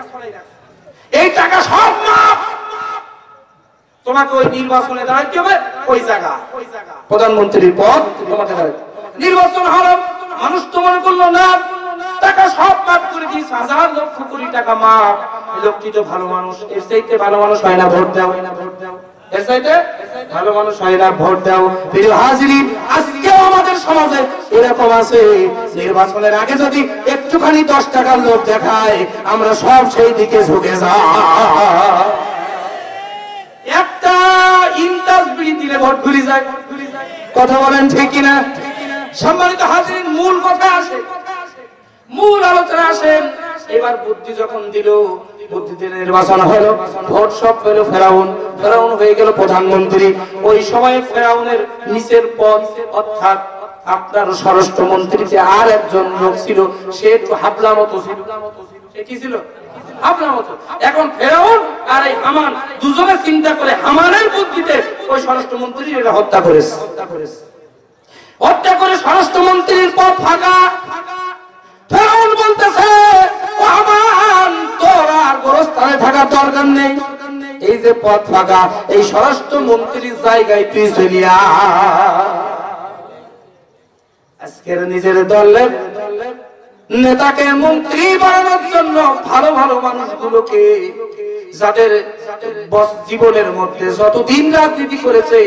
এই টাকা সব মাপ, তোমাকে ওই নির্বাচনে দাঁড়াইতে হবে, ওই জায়গা প্রধানমন্ত্রীর পদ তোমাকে দাঁড়াইতে। নির্বাচন হলো, মানুষ তো মনে করলো না, টাকা সব মাপ করে দিয়েছে, হাজার লক্ষ কোটি টাকা মাপ, এই লোকটি তো ভালো মানুষ, এর চাইতে ভালো মানুষ হয় না, ভোট দাও, এর চাইতে ভালো মানুষ হয় না, ভোট দাও। প্রিয় হাজিরিন, আজকেও আমাদের সমাজে এরকম আছে, নির্বাচনের আগে যদি একটুখানি 10 টাকার লোভ দেখায়, আমরা সব সেই দিকে ঝুঁকে যাই। একটা ইন্টাস বিড়ি দিলে ভোট ঘুরে যায়, কথা বলেন ঠিক কিনা? সম্মানিত হাজিরিন, মূল কথা আসে, মূল আলোচনা আসেন। এবার বুদ্ধি যখন দিল, বুদ্ধিতে নির্বাচন হলো, ভোট সব পেল ফেরাউন, ফেরাউন হয়ে গেল প্রধানমন্ত্রী। ওই সময় ফেরাউনের নিচের পদ, অর্থাৎ আপনার স্বরাষ্ট্রমন্ত্রীতে আর একজন লোক ছিল, সে একটু হাবলা মতো ছিল। সে কি ছিল? হাবলা মতো। এখন ফেরাউন আর এই হামান দুজনে চিন্তা করে হামানের বুদ্ধিতে ওই স্বরাষ্ট্রমন্ত্রী এটা হত্যা করেছে, হত্যা করে স্বরাষ্ট্রমন্ত্রীর পদ ফাঁকা। ফেরাউন বলতেছে, ও হামান, তোর আর গোরস্থানে থাকার দরকার নেই, এই যে পদ ফাঁকা, এই স্বরাষ্ট্রমন্ত্রীর জায়গায় তুই চলিয়া। আজকের নিজের দলের নেতাকে মন্ত্রী বানানোর জন্য ভালো ভালো মানুষগুলোকে, যাদের জীবনের মধ্যে যতদিন রাজনীতি করেছে,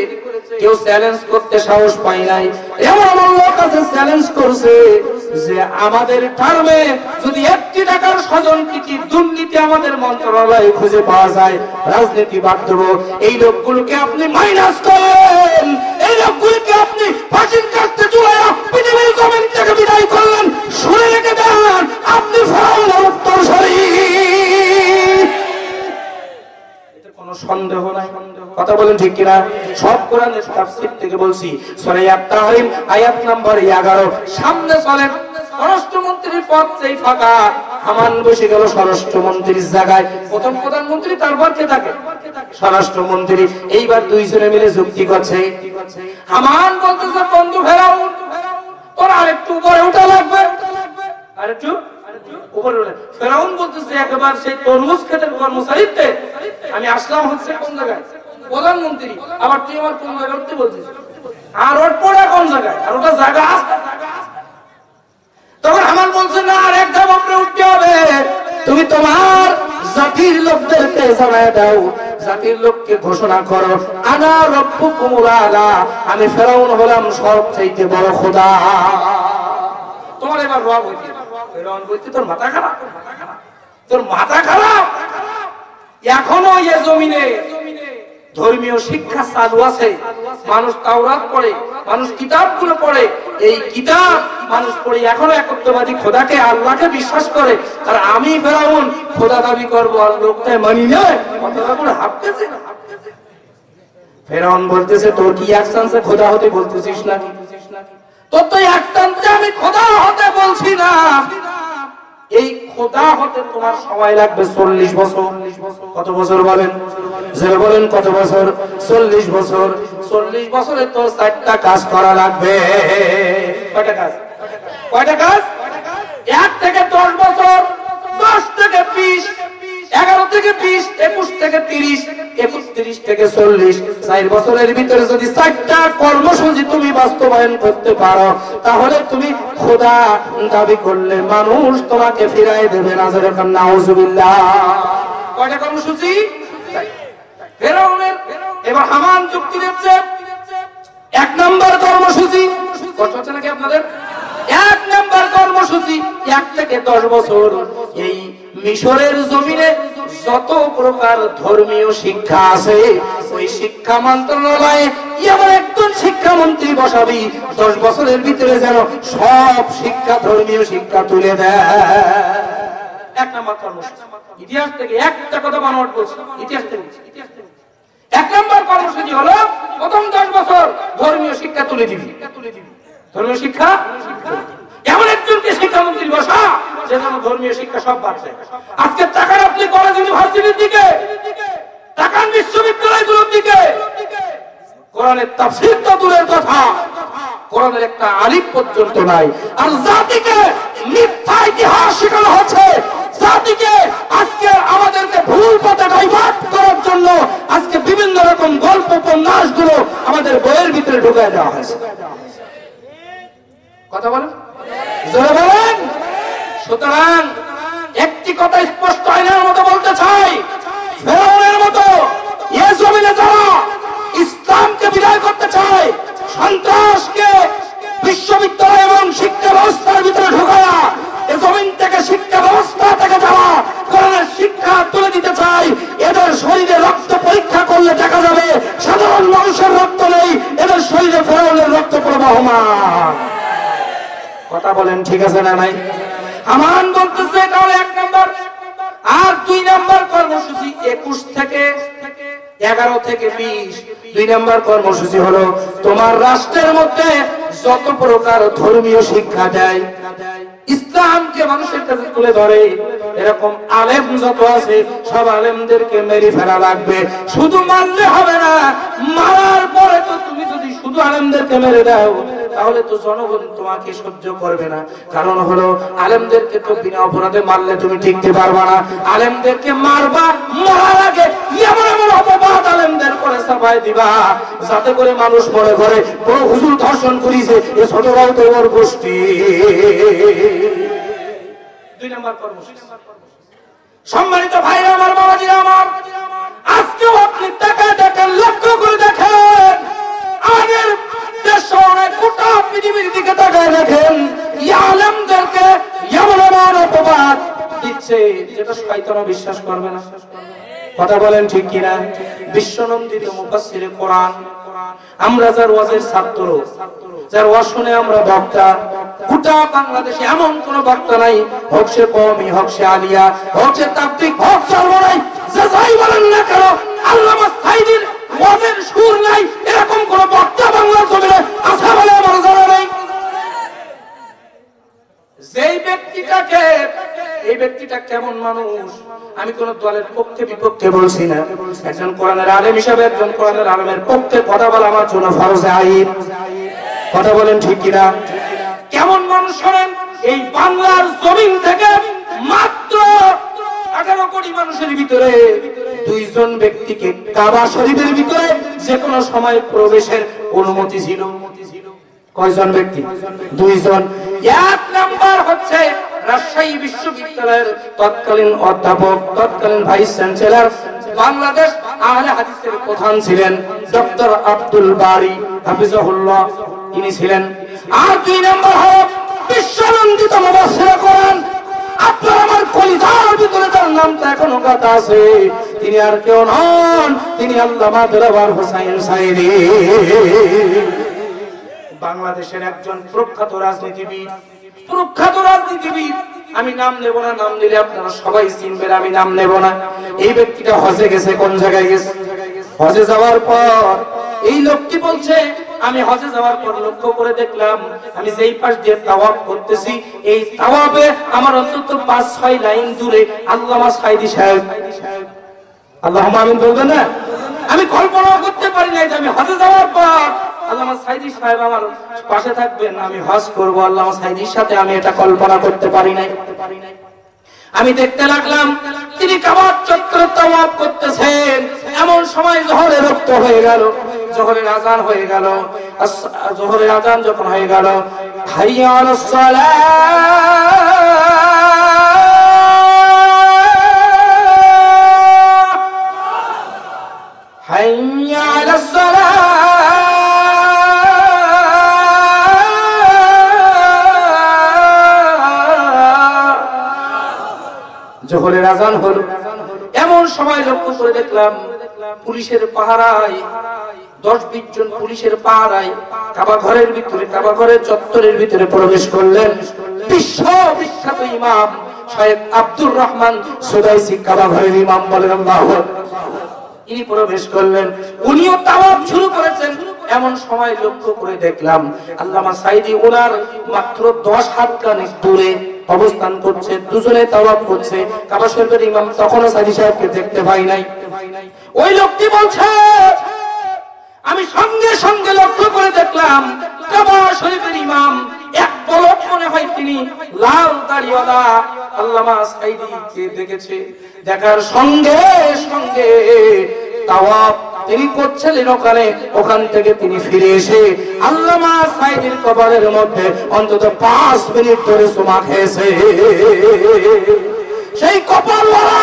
কেউ চ্যালেঞ্জ করতে সাহস পায় নাই, এমন এমন লোক আছে চ্যালেঞ্জ করছে যে আমাদের টার্মে যদি 1 টাকার স্বজনপ্রীতি দুর্নীতি আমাদের মন্ত্রণালয়ে খুঁজে পাওয়া যায়, রাজনীতি বাদ দেব। এই লোকগুলোকে আপনি মাইনাস করেন, এই লোকগুলোকে আপনি ফাঁসির কাস্তে ঝুলাইয়া পৃথিবীর জমিন থেকে বিদায় করলেন। শুনে রেখে দেন, আপনি ফেরাউনের উত্তরসূরি, কোনো সন্দেহ নাই। কথা বলেন ঠিক কিনা? সব কোরআনের তাফসীর থেকে বলছি, সূরা আত-তাহরিম আয়াত নাম্বার 11। সামনে চলেন, স্বরাষ্ট্রমন্ত্রীর পদ যেই ফাঁকা, হামান বসে গেল স্বরাষ্ট্রমন্ত্রীর জায়গায়। প্রথম প্রধানমন্ত্রী, তারপর কে থাকে? স্বরাষ্ট্রমন্ত্রী। এইবার দুইজনে মিলে যুক্তি করছে। হামান বলতেছে, বন্ধু ফেরাউন, তোর আরেকটু উপরে ওঠা লাগবে, আরেকটু উপরে ওঠা। ফেরাউন বলতেছে, একবার সেই তরমুজ ক্ষেতের কর্মচারীতে আমি আসলাম হচ্ছে কোন জায়গায়? প্রধানমন্ত্রী। আবার তুই আমার কোন জায়গায় উঠতে বলছিস? আর ওর পড়া কোন জায়গায়? আর ওটা জায়গা আছে। তখন হামান বলছে, না, আর এক ধাপ উপরে উঠতে হবে, তুমি তোমার জাতির লোকদেরকে জানায় দাও, জাতির লোককে ঘোষণা করো, আনা রব্বুকুমুল আলা, আমি ফেরাউন হলাম সবচাইতে বড় খোদা। তোমার এবার রব হইতে, ফেরাউন বলতে, তোর মাথা খারাপ, তোর মাথা খারাপ। এখনো এ জমিনে ধর্মীয় শিক্ষা চালু আছে, মানুষ তাওরাত পড়ে, মানুষ কিতাবগুলো পড়ে, এই কিতাব মানুষ পড়ে এখনো একত্ববাদী খোদাকে, আল্লাহকে বিশ্বাস করে। আর আমি ফেরাউন খোদা দাবি করবো আর লোকটাই মানি না, কথাটা করে হাঁটতেছে। ফেরাউন বলতেছে, তোর কি এক চান্সে খোদা হতে বলতেছিস নাকি? তোর তো এক চান্সে আমি খোদা হতে বলছি না, এই খোদা হতে তোমার সময় লাগবে 40 বছর। কত বছর বলেন? যারা বলেন কত বছর? 40 বছর। 40 বছরে তোর 4টা কাজ করা লাগবে। কয়টা কাজ? কয়টা কাজ? 1 থেকে 10 বছর, 10 থেকে 20, 11 থেকে 20, 21 থেকে 30, 31 থেকে 40, 4 বছরের ভিতরে যদি 4টা কর্মসূচি তুমি বাস্তবায়ন করতে পারো, তাহলে তুমি খোদা দাবি করলে মানুষ তোমাকে ফিরাই দেবে না। যেরকম নাউজুবিল্লাহ। কয়টা কর্মসূচি? ফেরাউনের। এবার হামান যুক্তি দিচ্ছে, 1 নম্বর কর্মসূচি, কষ্ট হচ্ছে নাকি আপনাদের? 1 নম্বর কর্মসূচি, 1 থেকে 10 বছর এই মিশরের জমিনে যত প্রকার ধর্মীয় শিক্ষা আছে, ওই শিক্ষা মন্ত্রণালয়ে এমন একজন শিক্ষামন্ত্রী বসাবি 10 বছরের ভিতরে যেন সব শিক্ষা, ধর্মীয় শিক্ষা তুলে দেয়। 1 নম্বর কর্মসূচি। ইতিহাস থেকে একটা কথা বানোয়াট বলছি, ইতিহাস থেকে। 1 নম্বর কর্মসূচি হলো প্রথম 10 বছর ধর্মীয় শিক্ষা তুলে দিবি। ধর্মীয় শিক্ষা, এমন একজনকে শিক্ষামন্ত্রী বসা যে যেন ধর্মীয় শিক্ষা সব বাদ দেয়। আজকে টাকার আপনি কলেজ ইউনিভার্সিটির দিকে, টাকার বিশ্ববিদ্যালয়গুলোর দিকে কোরআনের তাফসীর তো দূরের কথা, কোরআনের একটা আলিফ পর্যন্ত নাই। আর জাতিকে মিথ্যা ইতিহাস শেখানো হচ্ছে, জাতিকে আজকে আমাদেরকে ভুল পথে ডাইভার্ট করার জন্য আজকে বিভিন্ন রকম গল্প উপন্যাসগুলো আমাদের বইয়ের ভিতরে ঢুকায় দেওয়া হয়েছে। কথা বলেন, জোরে বলেন। সুতরাং একটি কথা স্পষ্ট আইনের মতো বলতে চাই, ফেরাউনের মতো এ জমিনে যারা ইসলামকে বিদায় করতে চায়, সন্ত্রাসকে বিশ্ববিদ্যালয় এবং শিক্ষা ব্যবস্থার ভিতরে ঢুকায়া এ জমিন থেকে শিক্ষা ব্যবস্থা থেকে যারা কোরআনের শিক্ষা তুলে দিতে চায়, এদের শরীরে রক্ত পরীক্ষা করলে দেখা যাবে সাধারণ মানুষের রক্ত নেই, এদের শরীরে ফেরাউনের রক্ত প্রবাহমান। কথা বলেন ঠিক আছে না নাই? আমান বলতেছে তাহলে 1 নম্বর। আর 2 নম্বর কর্মসূচি 21 থেকে 11 থেকে 20। 2 নম্বর কর্মসূচি হলো তোমার রাষ্ট্রের মধ্যে যত প্রকার ধর্মীয় শিক্ষা দেয়, ইসলামকে মানুষের কাছে তুলে ধরে, এরকম আলেম যত আছে সব আলেমদেরকে মেরে ফেলা লাগবে। শুধু মারলে হবে না, মারার পরে তো তুমি যদি শুধু আলেমদেরকে মেরে দাও তাহলে তো জনগণ তোমাকে সহ্য করবে না। কারণ হলো আলেমদেরকে তো বিনা অপরাধে মারলে তুমি টিকতে পারবা না। আলেমদেরকে মারবা, মারার আগে এমন এমন অপবাদ আলেমদের করে চাপাই দিবা যাতে করে মানুষ মনে করে বড় হুজুর ধর্ষণ করিছে, এ ছোটরাও তো ওর গোষ্ঠী। 2 নম্বর কর্মসূচি। সম্মানিত ভাইরা আমার, বাবাজিরা আমার, আজকেও আপনি তাকায় দেখেন, লক্ষ্য করে দেখেন, আমাদের দেশে অনেক গোটা পৃথিবীর দিকে তাকায় দেখেন, আলেমদেরকে এমন এমন অপবাদ দিচ্ছে যেটা শয়তানও বিশ্বাস করবে না। কথা বলেন ঠিক কিনা? বিশ্বনন্দিত মুফাসসিরে কোরআন, আমরা যার ওয়াজের ছাত্র, যার ওয়াজ শুনে আমরা বক্তা, গোটা বাংলাদেশে এমন কোন বক্তা নাই, হোক সে কওমি, হোক সে আলিয়া, হোক সে তাবলীগ, হোক সর্বনাই, যে যাই বলেন না কেন, আল্লামা সাঈদীর ওয়াজের সুর নাই এরকম কোন বক্তা বাংলার জমিনে আছে বলে আমার জানা নেই। যেই ব্যক্তিটাকে, এই ব্যক্তিটা কেমন মানুষ, আমি কোন দলের পক্ষে বিপক্ষে বলছি না, একজন কোরআনের আলেম হিসাবে একজন কোরআনের আলেমের পক্ষে কথা বলা আমার জন্য ফরজ আইন। কথা বলেন ঠিক কিনা? কেমন মানুষ শোনেন, এই বাংলার জমিন থেকে মাত্র 18 কোটি মানুষের ভিতরে 2 জন ব্যক্তিকে কাবা শরীফের ভিতরে যে কোনো সময় প্রবেশের অনুমতি ছিল। কয়জন ব্যক্তি? 2 জন। 1 নাম্বার হচ্ছে রাজশাহী বিশ্ববিদ্যালয়ের তৎকালীন অধ্যাপক, তৎকালীন ভাইস চ্যান্সেলর, বাংলাদেশ আহলে হাদিসের প্রধান ছিলেন ডক্টর আব্দুল বারী হাফিজাহুল্লাহ, তিনি ছিলেন। আর 2 নম্বর হল বিশ্বনন্দিত মুফাসসিরে কোরআন, আপনার আমার কলিজার ভিতরে তার নামটা এখনো কথা আছে, তিনি আর কেউ নন, তিনি আল্লামা দেলাওয়ার হোসাইন সাঈদী, বাংলাদেশের একজন প্রখ্যাত রাজনীতিবিদ। প্রখ্যাত রাজনীতিবিদ, আমি নাম নেব না, নাম নিলে আপনারা সবাই চিনবেন, আমি নাম নেব না। এই ব্যক্তিটা হজে গেছে। কোন জায়গায় গেছে? হজে যাওয়ার পর এই লোকটি বলছে, আমি হজে যাওয়ার পর লক্ষ্য করে দেখলাম, আমি যেই পাশ দিয়ে তাওয়াফ করতেছি, এই তাওয়াফে আমার অন্তত 5-6 লাইন দূরে আল্লামা সাঈদী সাহেব, আল্লাহুম্মা আমিন বলবেন না? আমি কল্পনা করতে পারি নাই যে আমি হজে যাওয়ার পর আল্লামা সাঈদী সাহেব আমার পাশে থাকবেন, আমি হজ করব আল্লামা সাঈদীর সাথে, আমি এটা কল্পনা করতে পারি নাই। আমি দেখতে লাগলাম তিনি কাবার চত্বরে তাওয়াফ করতেছেন, এমন সময় জোহরের রক্ত হয়ে গেল, জোহরের আযান হয়ে গেল। জোহরের আযান যখন হয়ে গেল, হাইয়া আলাস সালাহ, হাইয়া আলাস সালাহ, জোহরের আযান হলো। এমন সময় লক্ষ্য করে দেখলাম পুলিশের পাহারায় 10-20 জন পুলিশের পাহারায় কাবা ঘরের ভিতরে, কাবা ঘরের চত্বরের ভিতরে প্রবেশ করলেন বিশ্ববিখ্যাত ইমাম শায়েখ আব্দুর রহমান সুদাইসি, কাবা ঘরের ইমাম, বলেন আল্লাহু আকবার। ইনি প্রবেশ করলেন, উনিও তাওয়াফ শুরু করেছেন। এমন সময় লক্ষ্য করে দেখলাম আল্লামা সাঈদী ওনার মাত্র 10 হাত খানেক দূরে অবস্থান করছে, দুজনে তাওয়াফ করছে। কাবা শরীফের ইমাম তখনও সাঈদী সাহেবকে দেখতে পাই নাই। ওই লোকটি বলছে, আমি সঙ্গে সঙ্গে লক্ষ্য করে দেখলাম কাবা শরীফের ইমাম, এক পলক মনে হয় তিনি লাল দাড়িওয়ালা আল্লামা সাঈদীকে দেখেছে। দেখার সঙ্গে সঙ্গে তাওয়াফ তিনি করছিলেন ওখান থেকে তিনি ফিরে এসে আল্লামা সাঈদীর কবরের মধ্যে অন্তত 5 মিনিট ধরে চুমা খেয়েছে। সেই কপালওয়ালা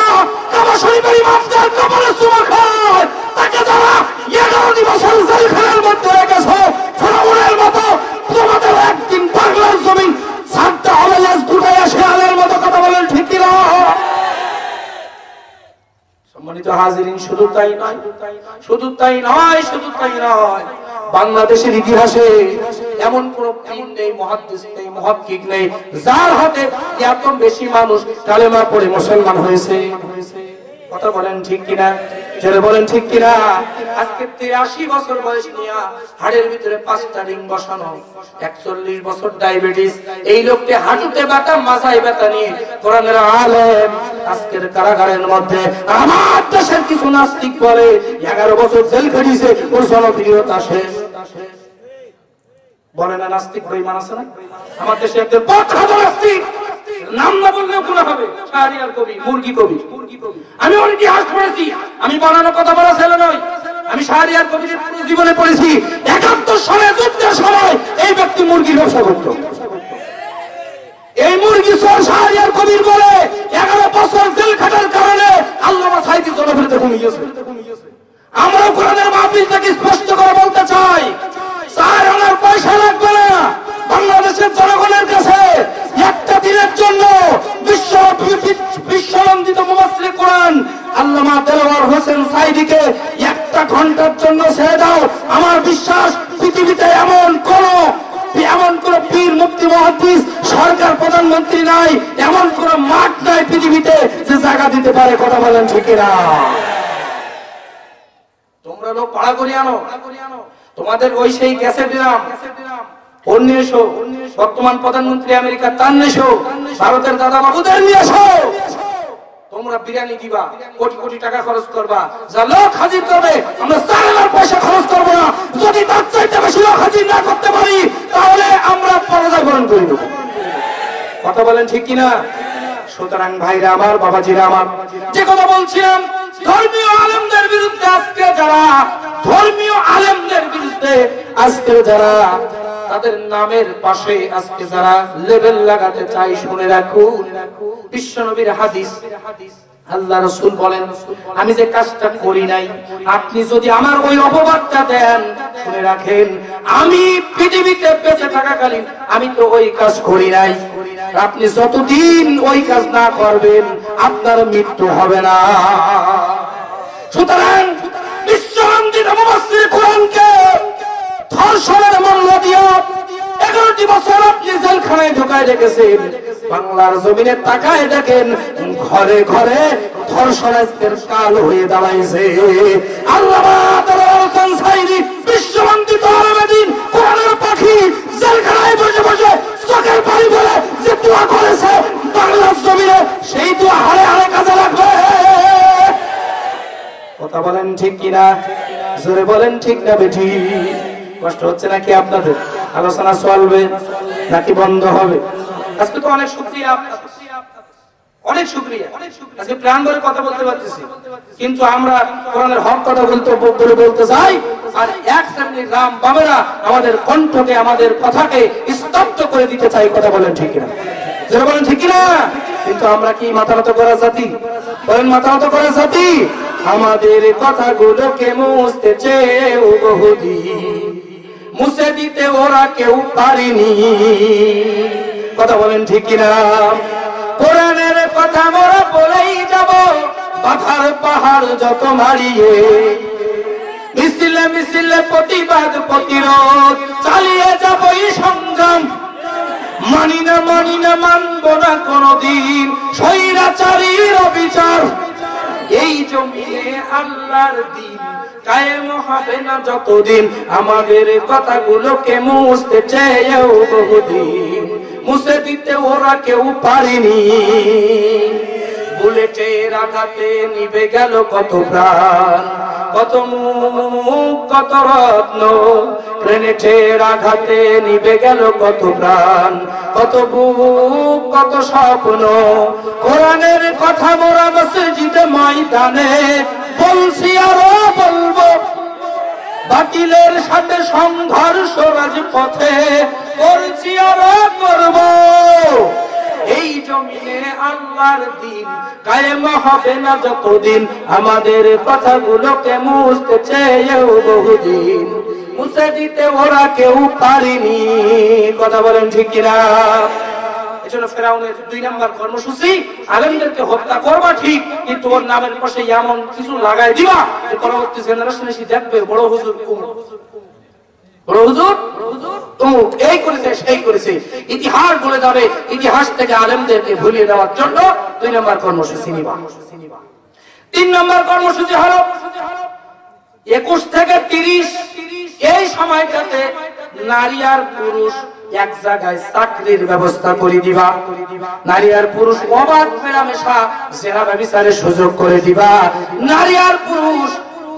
কাবা শরীফের ইমাম যার কবরে চুমা খায়, তাকে যারা 11 বছর জেলখানার মধ্যে রেখেছে, ফেরাউনের মতো তোমাদের একদিন বাংলার জমিন ছাড়তে হবে, লাশ দুটায় আসে আলের মতো কথা বলেন, ঠিক কিনা? সম্মানিত হাজিরিন, শুধু তাই নয়, শুধু তাই নয়, শুধু তাই নয়, বাংলাদেশের ইতিহাসে এমন কোন পীর নেই, মুহাদ্দিস নেই, মুহাক্কিক নেই যার হাতে এত বেশি মানুষ কালেমা পড়ে মুসলমান হয়েছে। কথা বলেন ঠিক কিনা? যারা বলেন ঠিক কিনা? আজকে 83 বছর বয়স নিয়া হাড়ের ভিতরে 5টা রিং বসানো, 41 বছর ডায়াবেটিস, এই লোককে হাঁটুতে ব্যথা, মাথায় ব্যথা নিয়ে কোরআনের আলেম আজকের কারাগারের মধ্যে। আমার দেশের কিছু নাস্তিক বলে 11 বছর জেল খেটেছে, ওর জনপ্রিয়তা শেষ। বলে না নাস্তিক বেঈমান আছে না? আমার দেশে একজন প্রখ্যাত নাস্তিক, নাম না বললেও গুনাহ হবে, শাহরিয়ার কবি, মুরগি কবি। আমি ওর ইতিহাস পড়েছি, আমি বানানো কথা বলা ছেলে নয়, আমি শাহরিয়ার কবির পুরো জীবনে পড়েছি। 71 সালে যুদ্ধের সময় এই ব্যক্তি মুরগির ব্যবসা করত। এই মুরগি চোর শাহরিয়ার কবির বলে 11 বছর জেল খাটার কারণে আল্লামা সাঈদী জনপ্রিয়তা কমে গেছে। আমরা কোরআনের মাহফিল থেকে স্পষ্ট করে বলতে চাই, স্যার আমার পয়সা লাগবে না, বাংলাদেশের জনগণের কাছে একটা দিনের জন্য বিশ্বনন্দিত মুফাসসির কোরআন আল্লামা দেলোয়ার হোসেন সাঈদীকে 1 ঘন্টার জন্য ছেড়ে দাও। আমার বিশ্বাস পৃথিবীতে এমন কোন পীর, মুফতি, মুহাদ্দিস, সরকার, প্রধানমন্ত্রী নাই, এমন কোন মাঠ নাই পৃথিবীতে যে জায়গা দিতে পারে। কথা বলেন ঠিক কিনা? তোমরা লোক পাড়া করে আনো, তোমাদের ওই সেই গ্যাসের দিলাম 1900, বর্তমান প্রধানমন্ত্রী আমেরিকা তার নেশো, ভারতের দাদা বাবুদের নিয়ে এসো। তোমরা বিরিয়ানি দিবা, কোটি কোটি টাকা খরচ করবা, যা লোক হাজির করবে আমরা 4 লাখ পয়সা খরচ করবো না। যদি তার চাইতে বেশি লোক হাজির না করতে পারি তাহলে আমরা পরাজয় বরণ করি। কথা বলেন ঠিক কিনা? সুতরাং ভাইরা আমার, বাবাজিরা আমার, যে কথা বলছিলাম, ধর্মীয় আলেমদের বিরুদ্ধে আজকে যারা, ধর্মীয় আলেমদের বিরুদ্ধে আজকে যারা, তাদের নামের পাশে আজকে যারা লেবেল লাগাতে চাই, শুনে রাখুন বিশ্বনবীর হাদিস। আল্লাহ রাসূল বলেন, আমি যে কাজটা করি নাই, আপনি যদি আমার ওই অপবাদটা দেন, শুনে রাখেন আমি পৃথিবীতে বেঁচে থাকাকালীন আমি তো ওই কাজ করি নাই। আপনি যতদিন ওই কাজ না করবেন আপনার মৃত্যু হবে না। সুতরাং বিশ্বনন্দিত মুফাসসির কোরআনকে ধর্ষণের মূল্য দিয়ে 11টি বছর আপনি জেলখানায় ঢুকায় রেখেছেন। বাংলার জমিনে তাকায় দেখেন, ঘরে ঘরে ধর্ষণের কাল হয়ে দাঁড়াইছে। আল্লামা দেলোয়ার হোসেন সাঈদী বিশ্বনন্দিত আলেমে দ্বীন, কোরআনের পাখি, জেলখানায় বসে বসে চোখের পানি বলে যে দোয়া করেছে বাংলার জমিনে, সেই দোয়া হাড়ে হাড়ে কাজে লাগবে। কথা বলেন ঠিক কিনা? জোরে বলেন ঠিক না বেঠি? কষ্ট হচ্ছে নাকি আপনাদের? আলোচনা চলবে নাকি বন্ধ হবে? আজকে তো অনেক শুকরিয়া, অনেক শুকরিয়া, আজকে প্রাণ ভরে কথা বলতে পারতেছি, কিন্তু আমরা কোরআনের হক কথা বলতে চাই, আর এক শ্রেণীর রাম বামেরা আমাদের কণ্ঠকে, আমাদের কথাকে স্তব্ধ করে দিতে চাই। কথা বলেন ঠিক কিনা? যারা বলেন ঠিক কিনা? কিন্তু আমরা কি মাথা নত করা জাতি? বলেন মাথা নত করা জাতি? আমাদের কথাগুলোকে মুছতে চেয়েও বহুদিন মুছে দিতে ওরা কেউ পারেনি। কথা বলেন ঠিক কিনা? কোরআনের কথা মোরা বলেই যাব, বাধার পাহাড় যত মারিয়ে, মিছিলে মিছিলে প্রতিবাদ প্রতিরোধ চালিয়ে যাব এই সংগ্রাম। মানি না মানব না কোনদিন স্বৈরাচারীর অবিচার। এই জমিনে আল্লাহর দ্বীন কায়েম হবে না যতদিন। আমাদের কথাগুলোকে মুছতে চেয়েও বহুদিন মুছে দিতে ওরা কেউ পারেনি। বুলেটের আঘাতে নিভে গেল কত প্রাণ, কত মুখ কত রত্ন, গ্রেনেডের আঘাতে নিভে গেল কত প্রাণ, কত বুক কত স্বপ্ন। কোরআনের কথা মোরা মসজিদে ময়দানে বলছি আরো বলবো, বাতিলের সাথে সংঘর্ষ রাজপথে করছি আরো করব। এই জমিনে আল্লাহর দিন কায়েম হবে না যতদিন, আমাদের কথাগুলোকে মুছতে চেয়েও বহুদিন মুছে দিতে ওরা কেউ পারেনি। কথা বলেন ঠিক কিনা? এজন্য ফেরাউনের 2 নাম্বার কর্মসূচি, আলেমদেরকে হত্যা করবা ঠিক, কিন্তু ওর নামের পাশে এমন কিছু লাগাই দিবা যে পরবর্তী জেনারেশন এসে দেখবে বড় হুজুর বড় হুজুর অমুক এই করেছে সেই করেছে, ইতিহাস বলে যাবে। ইতিহাস থেকে আলেমদেরকে ভুলিয়ে দেওয়ার জন্য 2 নাম্বার কর্মসূচি নিবা। 3 নাম্বার কর্মসূচি হলো 21 থেকে 30 এই সময়টাতে নারী আর পুরুষ এক জায়গায় চাকরির ব্যবস্থা করে দিবা। নারী আর পুরুষ অবাধ মেলামেশা জেনা ব্যভিচারের সুযোগ করে দিবা। নারী আর পুরুষ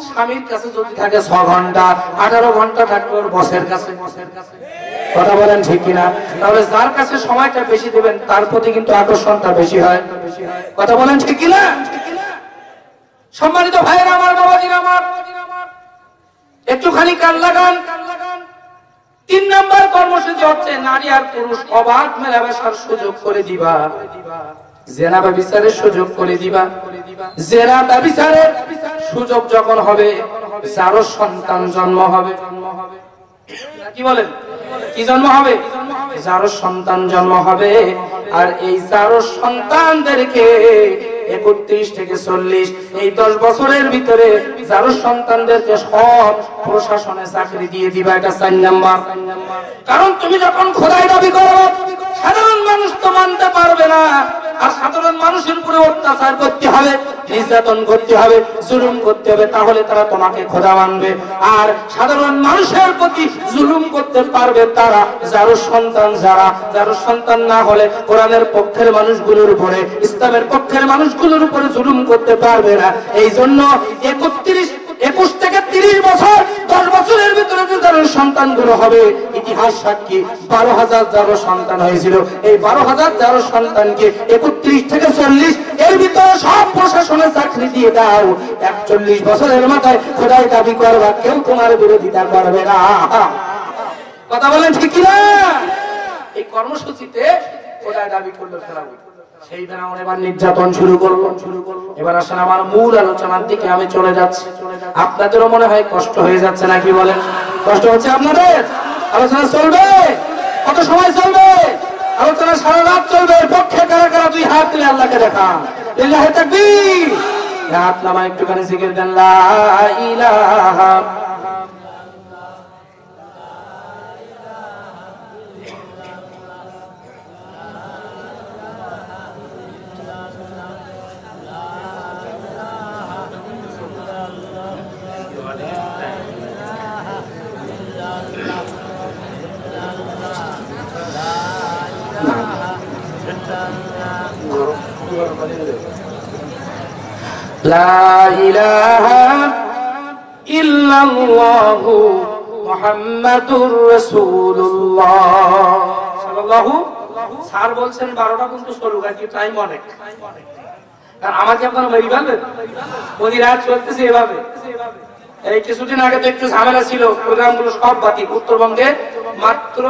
স্বামীর কাছে যদি থাকে 6 ঘন্টা, 18 ঘন্টা থাকবে ওর বসের কাছে। কথা বলেন ঠিক কিনা? তাহলে যার কাছে সময়টা বেশি দেবেন তার প্রতি কিন্তু আকর্ষণটা বেশি হয়। কথা বলেন ঠিক কিনা? সম্মানিত ভাইয়েরা আমার, বাবাজিরা আমার, একটুখানি কান লাগান। 3 নাম্বার কর্মসূচি হচ্ছে নারী আর পুরুষ অবাধ মেলামেশার সুযোগ করে দিবা, জেনা ব্যভিচারের সুযোগ করে দিবা। জেনা ব্যভিচারের সুযোগ যখন হবে, যারও সন্তান জন্ম হবে। কি বলেন? কি জন্ম হবে? যারও সন্তান জন্ম হবে। আর এই যারও সন্তানদেরকে 31 থেকে 40 এই 10 বছরের ভিতরে যারও সন্তানদেরকে সব প্রশাসনে চাকরি দিয়ে দিবা। এটা 4 নাম্বার। কারণ তুমি যখন খোদাই দাবি করো, সাধারণ মানুষ তো মানতে পারবে না। আর সাধারণ মানুষের উপরে অত্যাচার করতে হবে, নির্যাতন করতে হবে, জুলুম করতে হবে, তাহলে তারা তোমাকে খোদা মানবে। আর সাধারণ মানুষের প্রতি জুলুম করতে পারবে তারা যারও সন্তান, যারও সন্তান না হলে কোরআনের পক্ষের মানুষগুলোর উপরে, ইসলামের পক্ষের মানুষগুলোর উপরে জুলুম করতে পারবে না। এই জন্য 21 থেকে 30 বছর, 10 বছরের ভিতরে যে যারও সন্তানগুলো হবে, ইতিহাস সাক্ষী 12,000 যারও সন্তান হয়েছিল। এই 12,000 যারও সন্তানকে 31 থেকে 40 এর ভিতরে সব প্রশাসনে চাকরি দিয়ে দাও। 41 বছরের মাথায় খোদাই দাবি করবা, কেউ তোমার বিরোধিতা করবে না। কথা বলেন ঠিক কিনা? এই কর্মসূচিতে খোদাই দাবি করলো ফেরাউন। সেই ফেরাউন এবার নির্যাতন শুরু করলো। এবার আসেন আমার মূল আলোচনার দিকে আমি চলে যাচ্ছি। আপনাদেরও মনে হয় কষ্ট হয়ে যাচ্ছে নাকি বলেন? কষ্ট হচ্ছে আপনাদের? আলোচনা চলবে? কত সময় চলবে আলোচনা? সারা রাত চলবে। পক্ষে কারা কারা 2 হাত তুলে আল্লাহকে দেখান। লিল্লাহি তাকবীর। হাত নামা একটুখানি জিকির দেন, লা ইলাহা লা ইলাহা ইল্লাল্লাহু মুহাম্মাদুর রাসূলুল্লাহ সাল্লাল্লাহু। স্যার বলছেন 12টা কিন্তু চলুক, আর কি টাইম অনেক। আর আমাকে আপনারা মেরি ফেলবেন? রাত চলতেছে এভাবে। এই কিছুদিন আগে তো একটু ঝামেলা ছিল, প্রোগ্রামগুলো সব বাতিল। উত্তরবঙ্গে মাত্র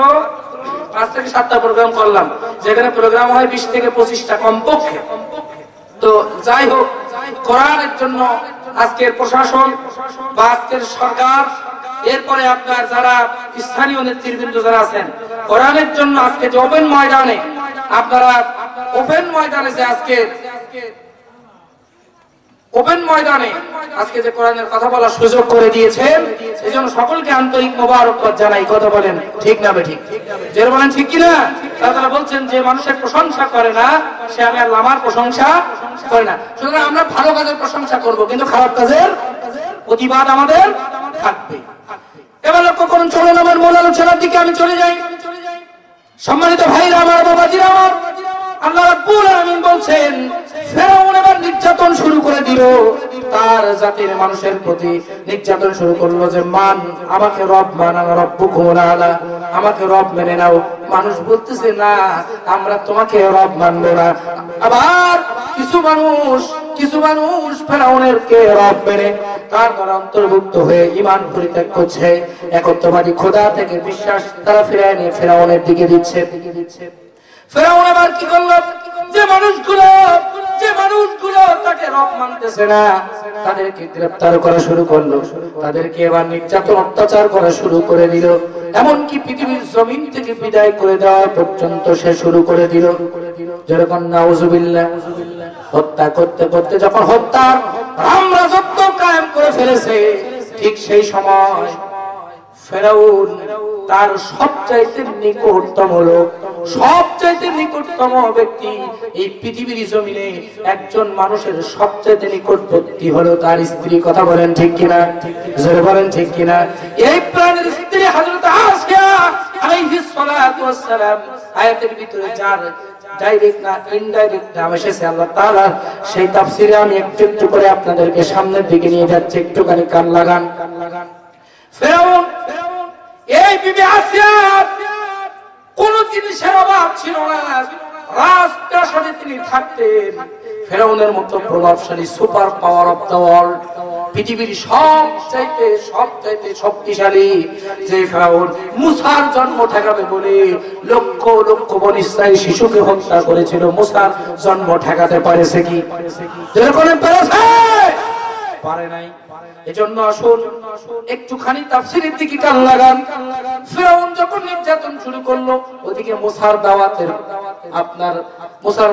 5 থেকে 7টা প্রোগ্রাম করলাম, যেখানে প্রোগ্রাম হয় 20 থেকে 25টা কমপক্ষে। তো যাই হোক, কোরআনের জন্য আজকের প্রশাসন বা আজকের সরকার, এরপরে আপনার যারা স্থানীয় নেতৃবৃন্দ যারা আছেন, কোরআনের জন্য আজকে যে ওপেন ময়দানে, আপনারা ওপেন ময়দানে যে আজকে ওপেন ময়দানে আজকে যে কোরআনের কথা বলার সুযোগ করে দিয়েছেন, এই জন্য সকলকে আন্তরিক মোবারকবাদ জানাই। কথা বলেন ঠিক না বেঠিক? যে বলেন ঠিক কিনা? তারা বলছেন যে মানুষের প্রশংসা করে না সে আমি আল্লাহ আমার প্রশংসা করে না। সুতরাং আমরা ভালো কাজের প্রশংসা করব, কিন্তু খারাপ কাজের প্রতিবাদ আমাদের থাকবে। এবার লক্ষ্য করুন, চলুন আমার মূল আলোচনার দিকে আমি চলে যাই। সম্মানিত ভাইরা আমার, বাবাজিরা আমার, আল্লাহ রাব্বুল আলামিন বলছেন ফেরাউন নির্যাতন শুরু করে দিল, তার জাতির মানুষের প্রতি নির্যাতন শুরু করলো যে মান আমাকে রব মানা, রব্বুকুমুল আলা, আমাকে রব মেনে নাও। মানুষ বলতেছে না, আমরা তোমাকে রব মানবো না। আবার কিছু মানুষ ফেরাউনের কে রব মেনে তার দ্বারা অন্তর্ভুক্ত হয়ে ঈমান পরিত্যাগ করছে, একত্ববাদী খোদা থেকে বিশ্বাস তারা ফিরিয়ে নিয়ে ফেরাউনের দিকে দিচ্ছে। ফেরাউন আবার কি করলো, যে মানুষগুলো তাকে রব মানতেছে না তাদেরকে গ্রেফতার করা শুরু করলো, তাদেরকে এবার নির্যাতন অত্যাচার করা শুরু করে দিল, এমনকি পৃথিবীর জমিন থেকে বিদায় করে দেওয়া পর্যন্ত সে শুরু করে দিল। যেরকম নাউজুবিল্লাহ, হত্যা করতে করতে যখন হত্যার রামরাজত্ব কায়েম করে ফেলেছে, ঠিক সেই সময় ফেরাউন তার সবচাইতে নিকটতম লোক, সবচাইতে নিকটতম ব্যক্তি এই পৃথিবীর জমিনে একজন মানুষের সবচাইতে নিকটবর্তী হলো তার স্ত্রী। কথা বলেন ঠিক কিনা, জোরে বলেন ঠিক কিনা। এই প্রাণের স্ত্রী হযরত আসিয়া আলাইহিস সালাতু ওয়াস সালাম, আয়াতের ভিতরে যার ডাইরেক্ট না ইনডাইরেক্ট নাম এসেছে আল্লাহ তাআলা, সেই তাফসীরে আমি একটু একটু করে আপনাদেরকে সামনের দিকে নিয়ে যাচ্ছি, একটুখানি কান লাগান। ফেরাউন এই বিবি আসিয়া কোন জিনিসের অভাব ছিল না, রাজপ্রাসাদে তিনি থাকতেন। ফেরাউনের মতো প্রভাবশালী super power of the world, পৃথিবীর সবচাইতে শক্তিশালী যে ফেরাউন, মুসার জন্ম ঠেকাবে বলে লক্ষ লক্ষ বনী ইসরাইল শিশুকে হত্যা করেছিল, মুসার জন্ম ঠেকাতে পারেছে কি? যেরকম পেরেছে, পারে নাই। এজন্য আসুন একটুখানি তাফসীরের দিকে কান লাগান। ফিরআউন যখন নির্যাতন শুরু করলো, ওদিকে মুসার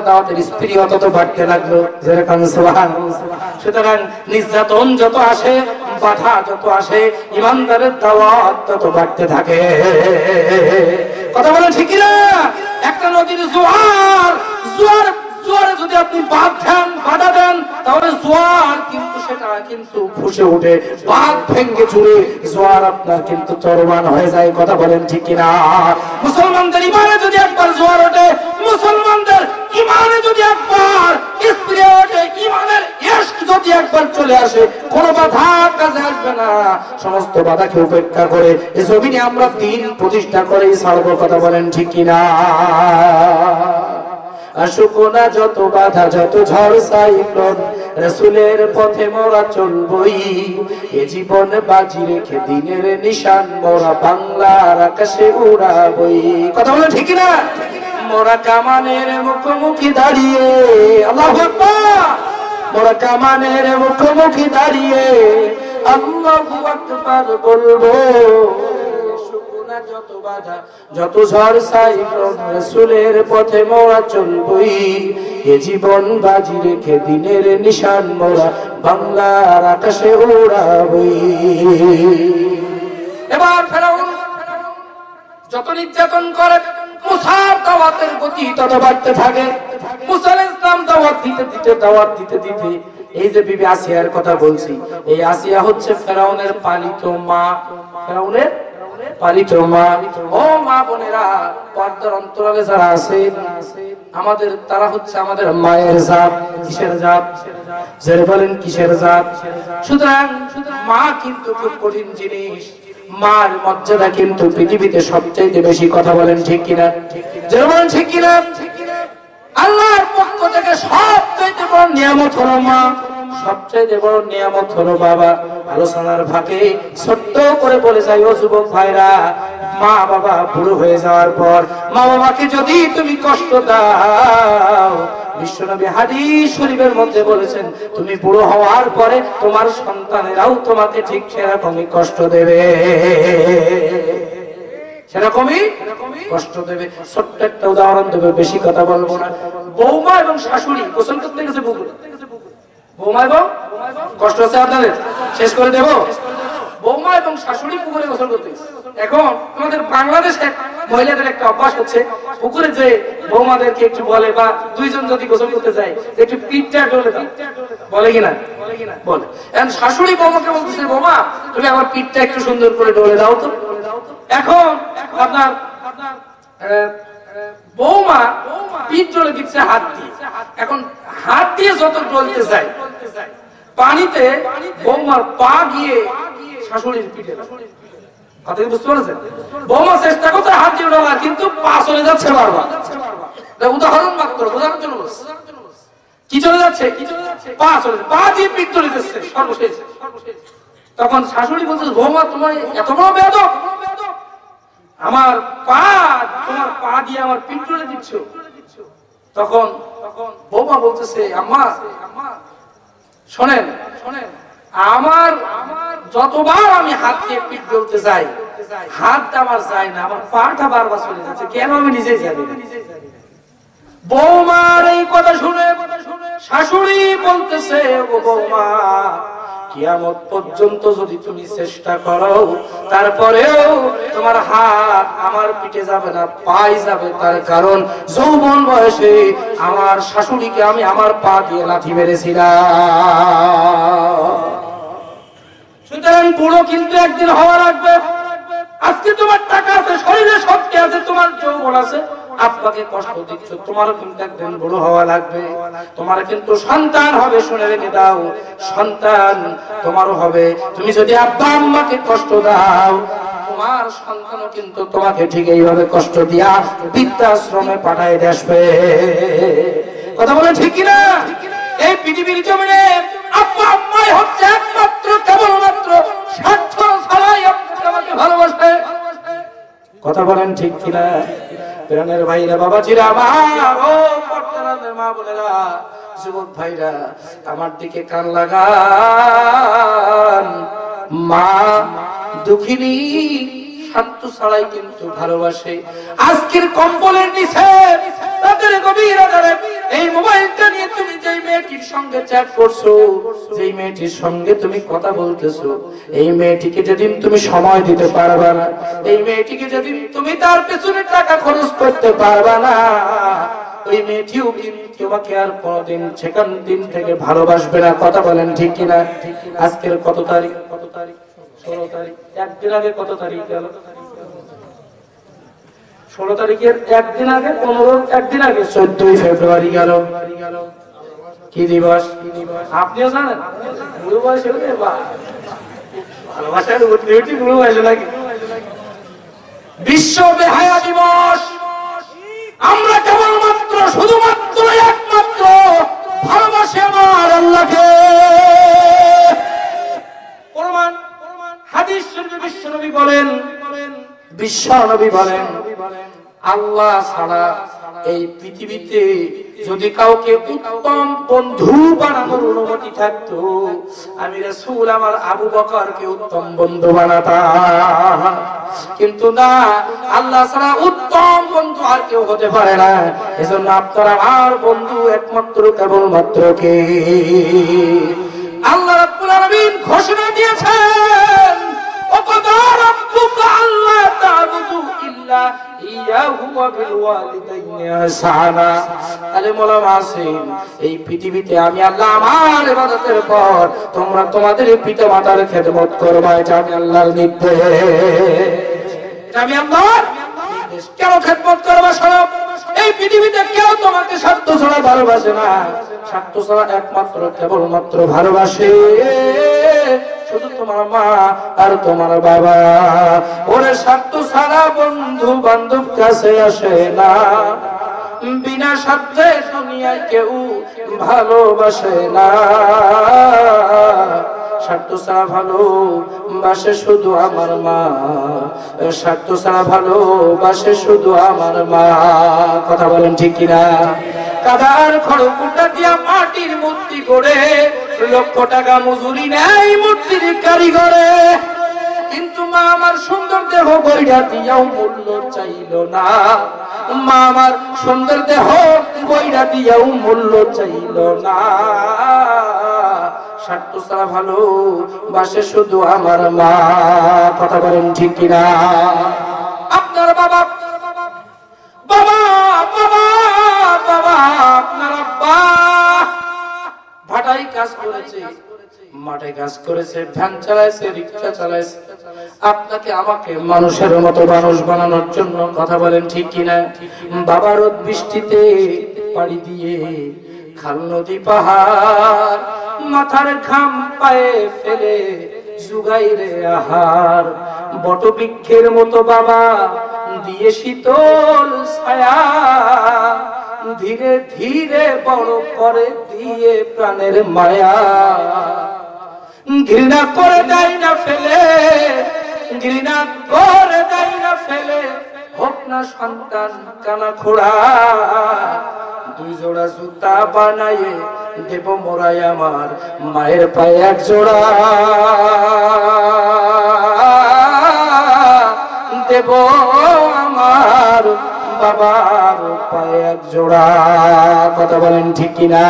দাওয়াতের স্ত্রী অত বাড়তে লাগলো, যেরকম সুবহানাল্লাহ। সুতরাং নির্যাতন যত আসে, বাধা যত আসে, ইমানদারের দাওয়াত তত বাড়তে থাকে। কথা বলেন ঠিক না? একটা নদীর জোয়ারে যদি আপনি বাধা দেন তাহলে জোয়ার কিন্তু ফুসে উঠে, বাঁধ ভেঙে চুরে জোয়ার আপনার কিন্তু চরমান হয়ে যায়। কথা বলেন ঠিক কিনা? মুসলমানদের ইমানে যদি একবার জোয়ার ওঠে, মুসলমানদের ইমানে যদি একবার স্ত্রী ওঠে, ইমানের ইশক যদি একবার চলে আসে, কোন বাধা কাজে আসবে না। সমস্ত বাধাকে উপেক্ষা করে এই জমিনে আমরা দ্বীন প্রতিষ্ঠা করে ছাড়বো। কথা বলেন ঠিক কিনা? আসুকোনা যত বাধা, যত ঝড় সাইক্লোন, রাসূলের পথে মোরা চলবই, এ জীবন বাজি রেখে দিনের নিশান মোরা বাংলার আকাশে উড়াবই। কথা বলে ঠিক না? মোরা কামানের মুখোমুখি দাঁড়িয়ে, আল্লাহু আকবার, মোরা কামানের মুখোমুখি দাঁড়িয়ে আল্লাহু আকবার বলবো। যত বাধা, যত ঝড় সাইক্লোন, রাসূলের পথে মোরা চলবই, এ জীবন বাজি রেখে দিনের নিশান মোরা বাংলার আকাশে উড়াবই। এবার ফেরাউন যত নির্যাতন করে, মুসার দাওয়াতের গতি তত বাড়তে থাকে। মুসা আলাইহিস সালাম দাওয়াত দিতে দিতে এই যে বিবি আসিয়ার কথা বলছি, এই আসিয়া হচ্ছে ফেরাউনের পালিত মা। ফেরাউনের পালিত মা। ও মা বোনেরা, পর্দার অন্তরালে যারা আছে আমাদের, তারা হচ্ছে আমাদের মায়ের জাত। কিসের জাত? যারা বলেন কিসের জাত? সুতরাং মা কিন্তু খুব কঠিন জিনিস, মার মর্যাদা কিন্তু পৃথিবীতে সবচেয়ে বেশি। কথা বলেন ঠিক কিনা? যারা বলেন ঠিক কিনা? আল্লাহর পক্ষ থেকে সবচেয়ে বড় নিয়ামত হলো মা, সবচেয়ে বড় নিয়ামত হলো বাবা। আলোচনার ফাঁকে ছোট্ট করে বলে যাই, ও যুবক ভাইরা, মা বাবা বুড়ো হয়ে যাওয়ার পর মা বাবাকে যদি তুমি কষ্ট দাও, বিশ্বনবী হাদিস শরীফের মধ্যে বলেছেন, তুমি বুড়ো হওয়ার পরে তোমার সন্তানেরাও তোমাকে ঠিক সেরকমই কষ্ট দেবে, সেরকমই কষ্ট দেবে। ছোট্ট একটা উদাহরণ দেবে, বেশি কথা বলবো না। বৌমা এবং শাশুড়ি গোসল করতে গেছে পুকুরে। বৌমা এবং কষ্ট আছে আপনাদের, শেষ করে দেব। বৌমা এবং শাশুড়ি পুকুরে গোসল করতে গেছে। এখন আমাদের বাংলাদেশে মহিলাদের একটা অভ্যাস হচ্ছে, পুকুরে যে বৌমাদেরকে একটু বলে, বা দুইজন যদি গোসল করতে যায়, একটু পিঠটা ডলে দাও, বলে কিনা? বলে। এখন শাশুড়ি বৌমাকে বলতেছে, বৌমা তুমি আমার পিঠটা একটু সুন্দর করে ডলে দাও তো। এখন আপনার বৌমা পিঠ ডলে দিচ্ছে হাত দিয়ে। এখন হাত দিয়ে যত ডলতে যায় পানিতে বৌমার পা গিয়ে শাশুড়ির পিঠে। কথা কি বুঝতে পারছেন? বৌমা চেষ্টা করছে হাত দিয়ে ডলা, কিন্তু পা চলে যাচ্ছে বারবার। উদাহরণ মাত্র, বোঝানোর জন্য বলছি। কি চলে যাচ্ছে? পা চলে যাচ্ছে, পা দিয়ে পিঠ চলে যাচ্ছে সর্বশেষ। তখন শাশুড়ি বলছে, বৌমা তোমার এত বড় বেয়াদব, আমার পা, তোমার পা দিয়ে আমার পিঠ চলে দিচ্ছ। তখন বৌমা বলতেছে, আম্মা শোনেন, আমার যতবার আমি হাত দিয়ে পিঠ জ্বলতে যাই, হাতটা আমার যায় না, আমার পাটা বারবার চলে যাচ্ছে, কেন আমি নিজেই জানি না। বৌমার এই কথা শুনে শাশুড়ি বলতেছে, ও বৌমা, কিয়ামত পর্যন্ত যদি তুমি চেষ্টা করো, তারপরেও তোমার হাত আমার পিঠে যাবে না, পাই যাবে। তার কারণ যৌবন বয়সে আমার শাশুড়িকে আমি আমার পা দিয়ে লাথি মেরেছিলাম। সুতরাং বুড়ো কিন্তু একদিন হওয়া লাগবে। আজকে তোমার টাকা আছে, শরীরে শক্তি আছে, তোমার যৌবন আছে, আব্বাকে কষ্ট দিচ্ছ, তোমারও কিন্তু একদিন বড় হওয়া লাগবে। তোমার কিন্তু সন্তান হবে, শুনে রেখে দাও, সন্তান তোমারও হবে। তুমি যদি আব্বা আম্মাকে কষ্ট দাও, তোমার সন্তানও কিন্তু তোমাকে ঠিক এইভাবে কষ্ট দিয়া বৃদ্ধাশ্রমে পাঠায় আসবে। কথা বলে ঠিক কিনা? এই পৃথিবীর জমিনে আব্বা আম্মাই হচ্ছে একমাত্র, কেবলমাত্র স্বার্থ ছাড়াই আমাকে ভালোবাসে। কথা বলেন ঠিক কিনা? প্রাণের ভাইরা, বাবাজিরা আমার, ও পর্দার মা বোনেরা, যুবক ভাইরা, আমার দিকে কান লাগান। মা দুঃখিনী স্বার্থ ছাড়াই কিন্তু ভালোবাসে। আজকের কম্বলের নিচে তাদের গভীর আধারে এই মোবাইলটা নিয়ে তুমি যেই মেয়েটির সঙ্গে চ্যাট করছো, যেই মেয়েটির সঙ্গে তুমি কথা বলতেছো, এই মেয়েটিকে যেদিন তুমি সময় দিতে পারবা না, এই মেয়েটিকে যেদিন তুমি তার পেছনে টাকা খরচ করতে পারবা না, ওই মেয়েটিও কিন্তু তোমাকে আর কোনোদিন সেখান দিন থেকে ভালোবাসবে না। কথা বলেন ঠিক কিনা? আজকের কত তারিখ? 16 তারিখ। একদিন আগে কত তারিখ গেল? 16 তারিখের একদিন আগে, একদিন আগে 14 ফেব্রুয়ারি গেল। কি দিবস? আপনিও জানেন? বুড়ো বয়সে ভালোবাসার উঠে বুড়ো বয়সে লাগে বিশ্ব বেহায়া দিবস। আমরা কেবলমাত্র, শুধুমাত্র, একমাত্র ভালোবাসি আমার আল্লাহকে। প্রমাণ হাদিস শরীফে বিশ্বনবী বলেন, বিশ্বনবী বলেন, আল্লাহ ছাড়া এই পৃথিবীতে যদি কাউকে উত্তম বন্ধু বানানোর অনুমতি থাকতো, আমি রাসূল আমার আবু বকরকে উত্তম বন্ধু বানাতাম। কিন্তু না, আল্লাহ ছাড়া উত্তম বন্ধু আর কেউ হতে পারে না। এজন্য আপনারা আমার বন্ধু একমাত্র, কেবলমাত্র কে? আল্লাহ রাব্বুল আলামিন ঘোষণা দিয়েছেন, ওয়াকাদা রাব্বুকা আল্লা তা'বুদু ইল্লা ইয়াহু ওয়া বিল ওয়ালিদাইনি ইহসানা। আলে মোলামা আছেন, এই পৃথিবীতে আমি আল্লাহ আমার ইবাদতের পর তোমরা তোমাদের পিতামাতার খেদমত করবা, এটা আমি আল্লাহর নির্দেশ। এটা আমি আল্লাহর নির্দেশ। কেন খেদমত করবা? শোনো, এই পৃথিবীতে কেউ তোমাকে স্বার্থ ছাড়া ভালোবাসে না। স্বার্থ ছাড়া একমাত্র, কেবলমাত্র ভালোবাসে শুধু তোমার মা আর তোমার বাবা। ওরে স্বার্থ ছাড়া বন্ধু বান্ধব কাছে আসে না, বিনা স্বার্থে দুনিয়ায় কেউ ভালোবাসে না। স্বার্থ ছাড়া ভালোবাসে শুধু আমার মা, স্বার্থ ছাড়া ভালোবাসে শুধু আমার মা। কথা বলেন ঠিক কিনা? কাদার খড়কুটা দিয়া মাটির মূর্তি করে লক্ষ টাকা মজুরি নেয় মূর্তির কারিগরে, কিন্তু মা আমার সুন্দর দেহ বইটা দিয়াও মূল্য চাইল না। মা আমার সুন্দর দেহ বইটা দিয়াও মূল্য চাইল না। স্বার্থ ছাড়া ভালোবাসে শুধু আমার মা। কথা বলেন ঠিক কিনা? আপনার বাবা, বাবা, বাবা, বাবা, আপনার আব্বা ভাটায় কাজ করেছে, মাঠে কাজ করেছে, ভ্যান চালাইছে, রিক্সা চালাইছে, আপনাকে আমাকে মানুষের মতো মানুষ বানানোর জন্য। কথা বলেন ঠিক কিনা? বাবা রোদ বৃষ্টিতে পাড়ি দিয়ে খাল নদী পাহাড় মাথার ঘাম পায়ে ফেলে জুগাই রে আহার বটবৃক্ষের মতো বাবা দিয়ে শীতল ছায়া ধীরে ধীরে বড় করে দিয়ে প্রাণের মায়া ঘৃণা করে দেয় না ফেলে ঘৃণা করে দেয় না ফেলে হোক না সন্তান কানা খোড়া দুই জোড়া জুতা বানাইয়ে দেব মোরাই আমার মায়ের পায়ে এক জোড়া দেব আমার বাবার পায়ে এক জোড়া কথা বলেন ঠিক কিনা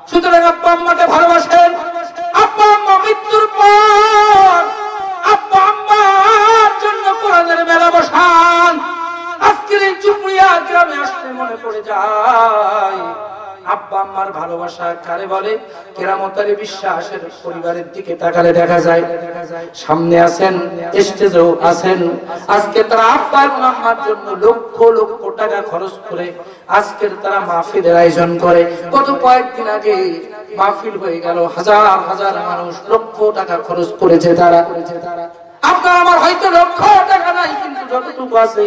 সুতরাং আব্বা আম্মাকে ভালোবাসেন আব্বা আম্মা মৃত্যুর পর আব্বা আম্মার জন্য কোরআনের মেলা বসান আজকের এই চুপড়িয়া গ্রামে আসলে মনে পড়ে যায় আব্বা আম্মার ভালোবাসা কারে বলে কেরামতের বিশ্বাসের পরিবারের দিকে তাকালে দেখা যায় সামনে আছেন স্টেজেও আছেন আজকে তারা আব্বা এবং আম্মার জন্য লক্ষ লক্ষ টাকা খরচ করে আজকের তারা মাহফিলের আয়োজন করে গত কয়েকদিন আগে মাহফিল হয়ে গেল হাজার হাজার মানুষ লক্ষ টাকা খরচ করেছে তারা আপনার আমার হয়তো লক্ষ টাকা নাই কিন্তু যতটুকু আছে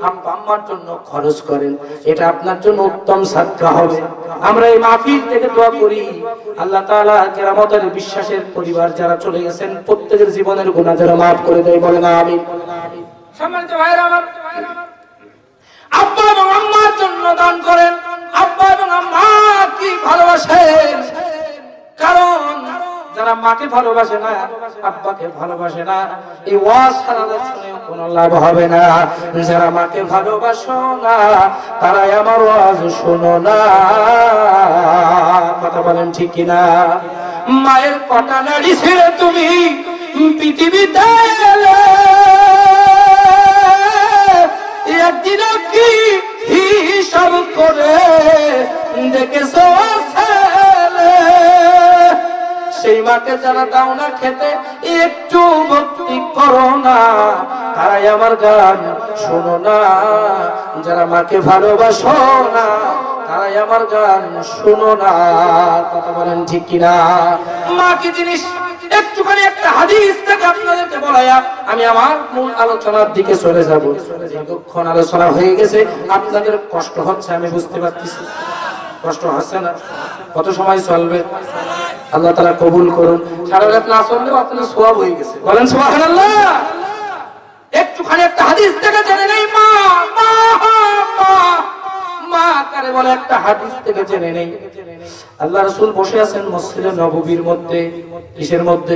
আব্বা আম্মার জন্য খরচ করেন এটা আপনার জন্য উত্তম সাদকা হবে আমরা এই মাহফিল থেকে দোয়া করি আল্লাহ তাআলা কেরামতের বিশ্বাসের পরিবার যারা চলে গেছেন প্রত্যেকের জীবনের গুনাহ যারা maaf করে দেয় বলেন আমিন সম্মানিত ভাইরা আমার আব্বা এবং আম্মার জন্য দান করেন আব্বা এবং আম্মা কি ভালোবাসেন কারণ যারা মাকে ভালোবাসে না আব্বাকে ভালোবাসে না এই ওয়াজ সারাটা শুনে কোনো লাভ হবে না যারা মাকে ভালোবাসো না তারাই আমার ওয়াজ শোনো না কথা বলেন ঠিক কিনা মায়ের কটা নাড়ি ছেড়ে তুমি পৃথিবীতে এলে একদিন কি হিসাব করে দেখেছো ছেলে সেই মাকে যারা দাও না খেতে একটু ভক্তি করো না তারাই আমার গান শোনো না যারা মাকে ভালোবাসো না তারাই আমার গান শোনো না কথা বলেন ঠিক কিনা মা কি জিনিস একটুখানি একটা হাদিস থেকে আপনাদেরকে বলায়া আমি আমার মূল আলোচনার দিকে চলে যাব যতক্ষণ আলোচনা হয়ে গেছে আপনাদের কষ্ট হচ্ছে আমি বুঝতে পারছি কষ্ট হচ্ছে না কত সময় চলবে আল্লাহ তাআলা কবুল করুন সারা রাত না চললেও আপনার সওয়াব হয়ে গেছে বলেন সুবহানাল্লাহ একটুখানি একটা হাদিস থেকে জেনে নেই মা মা মা মা কারে বলে একটা হাদিস থেকে জেনে নেই আল্লাহ রাসূল বসে আছেন মসজিদে নববীর মধ্যে কিসের মধ্যে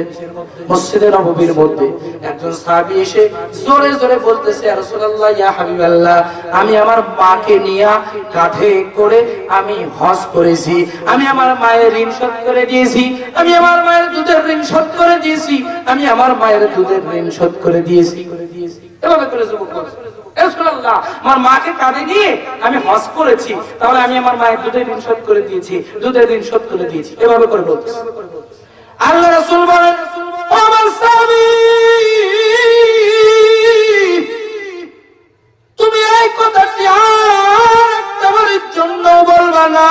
মসজিদে নববীর মধ্যে একজন সাহাবী এসে জোরে জোরে বলতেছে ইয়া রাসূলুল্লাহ ইয়া হাবিবাল্লাহ আমি আমার মাকে নিয়ে কাঁধে করে আমি হজ করেছি আমি আমার মায়ের ঋণ শোধ করে দিয়েছি আমি আমার মায়ের দুধের ঋণ শোধ করে দিয়েছি আমি আমার মায়ের দুধের ঋণ শোধ করে দিয়েছি এভাবে করে যুবক বলছে রাসূলুল্লাহ আমার মাকে কাঁধে নিয়ে আমি হজ করেছি তাহলে আমি আমার মায়ের দুধের ঋণ শোধ করে দিয়েছি দুধের ঋণ শোধ করে দিয়েছি এভাবে করে বলছে আল্লাহ রাসূল বলেন ও আমার সাহাবী তুমি এই কথাটি একবারের জন্য বলবা না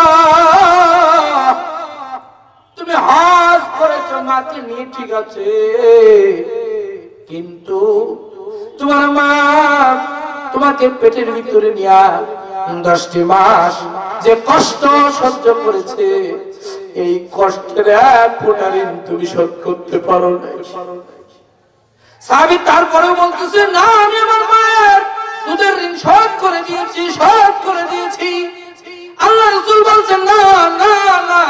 তুমি হজ করেছো মাকে নিয়ে ঠিক আছে কিন্তু তোমার মা তোমাকে পেটের ভিতরে নিয়ে 10টি মাস যে কষ্ট সহ্য করেছে এই কষ্টের এক ফোঁটা ঋণ তুমি শোধ করতে পারো না সাহাবী তারপরেও বলতেছে না আমি আমার মায়ের দুধের ঋণ শোধ করে দিয়েছি আল্লাহ রাসূল বলছেন না না না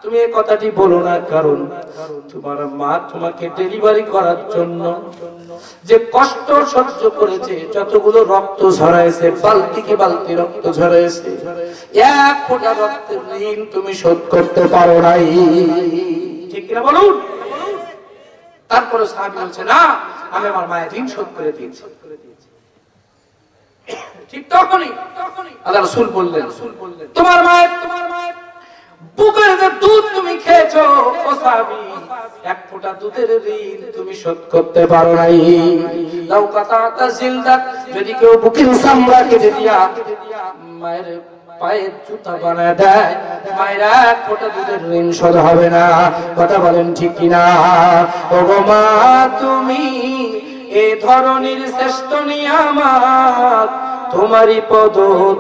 তুমি এই কথাটি বলো না কারণ তোমার মা তোমাকে ডেলিভারি করার জন্য যে কষ্ট সহ্য করেছে যতগুলো রক্ত ঝরাইছে বালতি কি বালতি রক্ত ঝরাইছে এক ফোঁটা রক্তের ঋণ তুমি শোধ করতে পারো নাই ঠিক কিনা বলুন তারপরে সাহাবী বলছে না আমি আমার মায়ের ঋণ শোধ করে দিয়েছি ঠিক তখনই আল্লাহ রাসূল বললেন তোমার মায়ের বুকের যে দুধ তুমি খেয়েছো ও সাহাবী এক ফোঁটা দুধের ঋণ তুমি শোধ করতে পারো নাই লাউ কাতাতা জিলদাত যদি কেউ বুকের চামড়া কেটে দিয়া মায়ের পায়ের জুতা বানায় দেয়, মায়ের এক ফোঁটা দুধের ঋণ শোধ হবে না। কথা বলেন ঠিক কিনা? ওগো মা তুমি এ ধরনের শ্রেষ্ঠ নিয়ামত, তোমারই পদ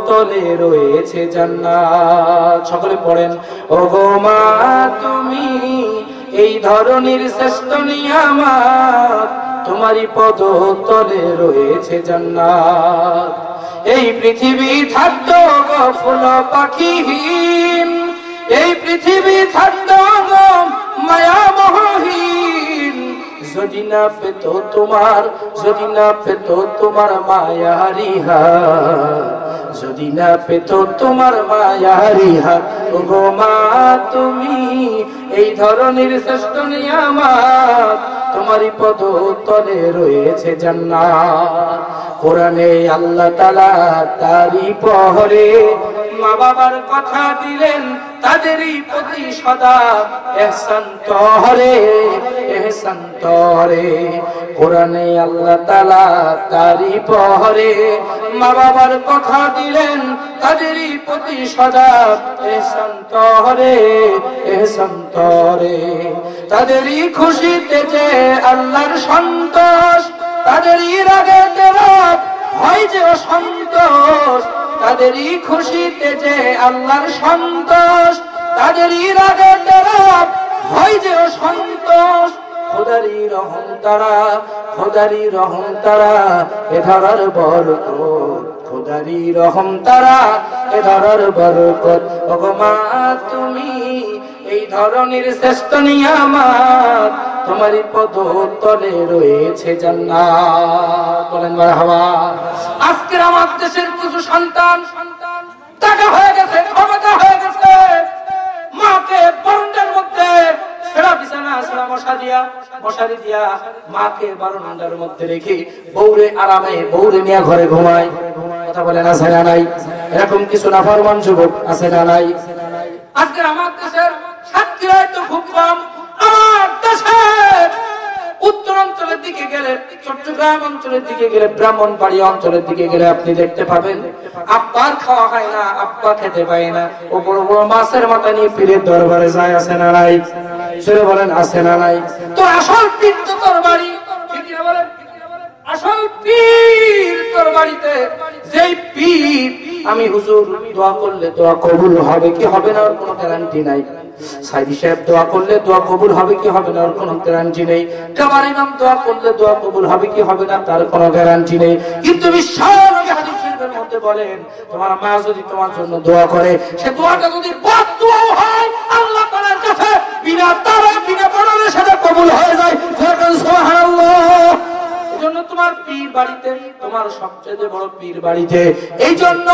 তলে রয়েছে জান্নাত। সকলে পড়েন, ওগো মা তুমি এই ধরনের শ্রেষ্ঠ নিয়ামত, তোমারই পদ তলে রয়েছে জান্নাত। এই পৃথিবী থাকতো গো ফুল পাখিহীন, এই পৃথিবী থাকতো গো মায়া মোহহীন, যদি না পেত তোমার, যদি না পেত তোমার মায়ারি হাত, যদি না পেত তোমার মায়ারি হাত। ওগো মা তুমি এই ধরনের শ্রেষ্ঠ নিয়ামত, তোমারই পদ তলে রয়েছে জান্নাত। কোরআনে আল্লাহ তাআলা তারই পহরে মা বাবার কথা দিলেন, তাদেরই প্রতি সদা ইহসান তহরে, ইহসান তহরে। কোরআনে আল্লাহ তাআলা তারই পহরে মা বাবার কথা দিলেন, তাদেরই প্রতি সদা ইহসান তহরে, ইহসান তহরে। তাদেরই খুশিতে যে আল্লাহর সন্তোষ, তাদেরই রাগে রাগ হয় যে অসন্তোষ, তাদেরই খুশিতে যে আল্লাহর সন্তোষ, তাদেরই রাগে রাগ হয় যে অসন্তোষ। খোদারি রহম তারা, খোদারি রহম তারা এ ধরার বরকত, খোদারি রহম তারা এ ধরার বরকত। ওগো মা তুমি এই ধরনের শ্রেষ্ঠ নিয়ামত, তোমারই পদ তলে রয়েছে জান্নাত। বলেন মারহাবা। আজকের আমার দেশের কিছু সন্তান টাকা হয়ে গেছে, ক্ষমতা হয়ে গেছে, মাকে বারান্দার মধ্যে সেরা বিছানা সেরা মশারি দিয়া মাকে বারান্দার মধ্যে রেখে বউরে আরামে বউরে নিয়ে ঘরে ঘুমায়। কথা বলেন আছে না নাই? এরকম কিছু নাফরমান যুবক আছে না নাই? আজকে আমার দেশের সাক্ষীরা তো খুব কম। আমার দেশের উত্তরাঞ্চলের দিকে গেলে, চট্টগ্রাম অঞ্চলের দিকে গেলে, ব্রাহ্মণবাড়িয়া অঞ্চলের দিকে গেলে আপনি দেখতে পাবেন আব্বার খাওয়া হয় না, আব্বা খেতে পায় না, ও বড় বড় মাছের মাথা নিয়ে পীরের দরবারে যায়। আছে না নাই? সেটা বলেন আছে না নাই? তো আসল পীর তো তোর বাড়ি, বলেন আসল পীর তোর বাড়িতে। যেই পীর আমি হুজুর দোয়া করলে দোয়া কবুল হবে কি হবে না ওর কোনো গ্যারান্টি নাই। সাইদি সাহেব দোয়া করলে দোয়া কবুল হবে কি হবে না ওর কোনো গ্যারান্টি নেই। কামার ইমাম দোয়া করলে দোয়া কবুল হবে কি হবে না তার কোনো গ্যারান্টি নেই। কিন্তু বিশ্বনবী হাদিস শরীফের মধ্যে বলেন, তোমার মা যদি তোমার জন্য দোয়া করে, সে দোয়াটা যদি বদদুয়াও হয় আল্লাহ তাআলার কাছে বিনা তারা বিনা বদলে সেটা কবুল হয়ে যায়। সুবহানাল্লাহ। জন্য তোমার পীর বাড়িতে, তোমার সবচেয়ে বড় পীর বাড়িতে, এই জন্য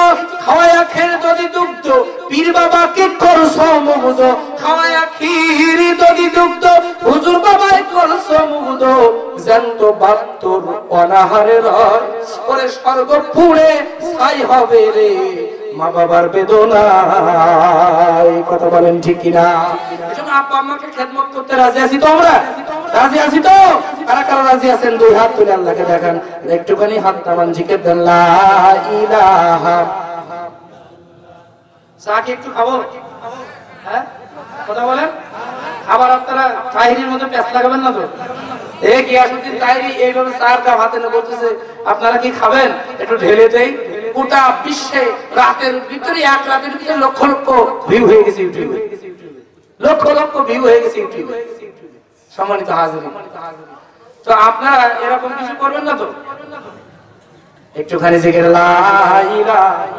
খাওয়ায়া খেয়ে যদি দুগ্ধ পীর বাবাকে করছো মুগ্ধ, খাওয়ায়া ক্ষীর যদি দুগ্ধ হুজুর বাবাই করছো মুগ্ধ। জ্যান্ত বাত্তর অনাহারে রয় ওরে স্বর্গ পুড়ে ছাই হবে রে মা বাবার বেদনায়। কথা বলেন ঠিক কিনা? এজন্য আব্বা আম্মাকে খেদমত করতে রাজি আছি তো আমরা? রাজি আছি তো? কারা কারা রাজি আছেন দুই হাত তুলে আল্লাহকে দেখান, একটুখানি হাত নামান, জিকির দেন লা ইলাহা। চা কি একটু খাবো? হ্যাঁ কথা বলেন। আবার আপনারা তাহিরির মধ্যে পেঁচ লাগাবেন না তো? এই গিয়াসউদ্দিন তাহিরি এইভাবে চার কাপ হাতে নিয়ে বলতেছে আপনারা কি খাবেন? একটু ঢেলে দেই। গোটা বিশ্বে রাতের ভিতরে, এক রাতের ভিতরে লক্ষ লক্ষ ভিউ হয়ে গেছে ইউটিউবে, লক্ষ লক্ষ ভিউ হয়ে গেছে ইউটিউবে। সম্মানিত হাজির, তো আপনারা এরকম কিছু করবেন না তো? একটুখানি জিকির লা ইলাহা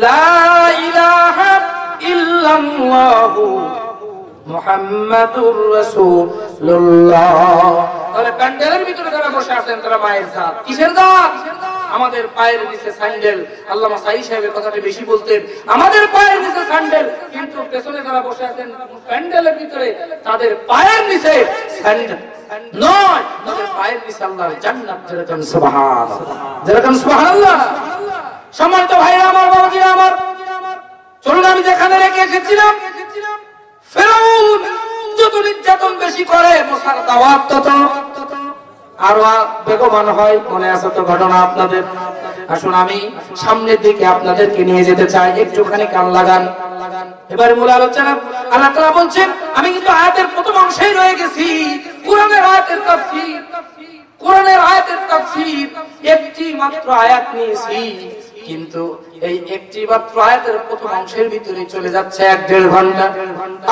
লা ইলাহা ইল্লাল্লাহু মুহাম্মাদুর রাসূলুল্লাহ। তাহলে প্যান্ডেলের ভিতরে যারা বসে আছেন তারা মায়ের জাত। কিসের জাত? আমাদের পায়ের নিচে স্যান্ডেল। আল্লামা সাঈদ সাহেবের কথাটা বেশি বলতেন, আমাদের পায়ের নিচে স্যান্ডেল, কিন্তু পেছনে যারা বসে আছেন প্যান্ডেলের ভিতরে তাদের পায়ের নিচে স্যান্ডেল নয়, তাদের পায়ের নিচে আল্লাহর জান্নাত। যেরকম সুবহানাল্লাহ, যেরকম সুবহানাল্লাহ। সম্মানিত ভাইরা আমার, বাবাজিরা আমার, চলুন আমি যেখানে রেখে এসেছিলাম, ফেরাউন যত নির্যাতন বেশি করে মুসার দাওয়াত তত। আরো বেগবান হয়। মনে আছে তো ঘটনা আপনাদের? আসুন আমি সামনের দিকে আপনাদেরকে নিয়ে যেতে চাই, একটুখানি কান লাগান। এবারে মূল আলোচনা। আল্লাহ তাআলা বলছেন, আমি কিন্তু আয়াতের প্রথম অংশেই রয়ে গেছি, কোরআনের আয়াতের তাফসীর। কোরআনের আয়াতের তাফসীর একটি মাত্র আয়াত নিয়েছি, কিন্তু এই একটি মাত্র আয়াতের প্রথম অংশের ভিতরে চলে যাচ্ছে 1-1.5 ঘন্টা।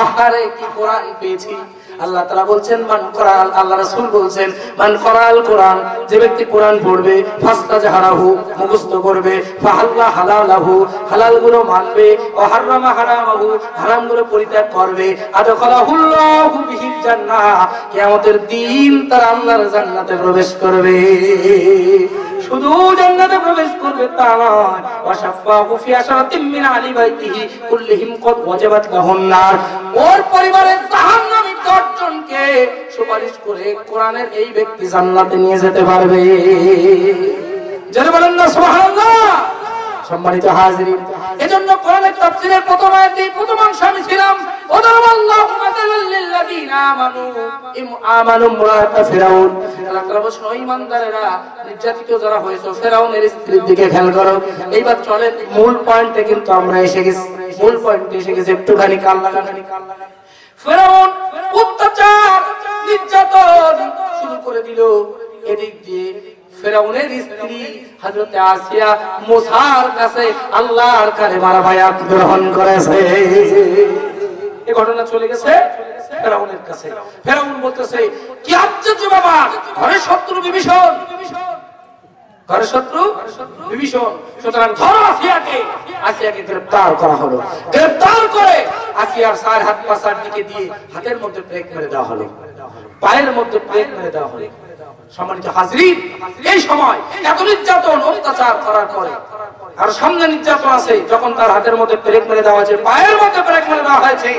আহারে কি কোরআন পেয়েছি। আল্লাহ তাআলা বলছেন মান কোরআন, আল্লাহ রাসূল বলছেন মান কোরআন কোরআন, যে ব্যক্তি কোরআন পড়বে, ফাস্তাজহারাহু মুখস্থ করবে, ফাহাল্লা হালালাহু হালালগুলো মানবে, ওয়া হারামা হারামাহু হারামগুলো পরিত্যাগ করবে, আদখালাহুল্লাহু বিহিল জান্নাহ, কিয়ামতের দিন তারা আল্লাহর জান্নাতে প্রবেশ করবে। শুধু জান্নাতে প্রবেশ করবে তা নয়, ওয়া শাফাহু ফি আশরাতিন মিন আলি বাইতিহি কুল্লিহিম কদ ওয়াজাবাত লাহুন নার, ওর পরিবারের জাহান্নামী 10 জনকে সুপারিশ করে কোরআনের এই ব্যক্তি জান্নাতে নিয়ে যেতে পারবে। যারা বলেন না সুবহানাল্লাহ। সম্মানিত হাজিরিন, এজন্য কোরআনের তাফসীরের প্রথম আয়াতে প্রথম অংশ আমি ছিলাম, ওয়াদারাল্লাহু মাতালাল লিল্লাযিনা আমানু মুরাতা ফিরাউন। আল্লাহ তাআলা বলেন, ওই ইমানদারেরা নির্যাতিত যারা হয়েছে ফেরাউনের স্ত্রীর দিকে খেয়াল করো। এইবার চলেন মূল পয়েন্টে, কিন্তু আমরা এসে গেছি, মূল পয়েন্টে এসে গেছি, একটুখানি কান লাগান। ফেরাউন অত্যাচার নির্যাতন শুরু করে দিল। এদিক দিয়ে ফেরাউনের স্ত্রী হযরত আসিয়া মুসার কাছে আল্লাহর কালেমার বায়াত গ্রহণ করেছে। এই ঘটনা চলে গেছে ফেরাউনের কাছে। ফেরাউন বলতেছে, কি আশ্চর্য বাবা, ঘরে শত্রু বিভীষণ, ঘরে শত্রু বিভীষণ, সুতরাং ধরো আসিয়াকে। আসিয়াকে গ্রেফতার করা হলো। গ্রেফতার করে আসিয়ার 4 হাত পাশার দিকে দিয়ে হাতের মধ্যে ব্রেক মেরে দেওয়া হলো, পায়ের মধ্যে ব্রেক মেরে দেওয়া হলো। সম্মানিত হাজিরিন, এই সময় এত নির্যাতন অত্যাচার করার পরে আর সামনে নির্যাতন আছে, যখন তার হাতের মধ্যে ব্রেক মেরে দেওয়া হয়েছে, পায়ের মধ্যে ব্রেক মেরে দেওয়া হয়েছে,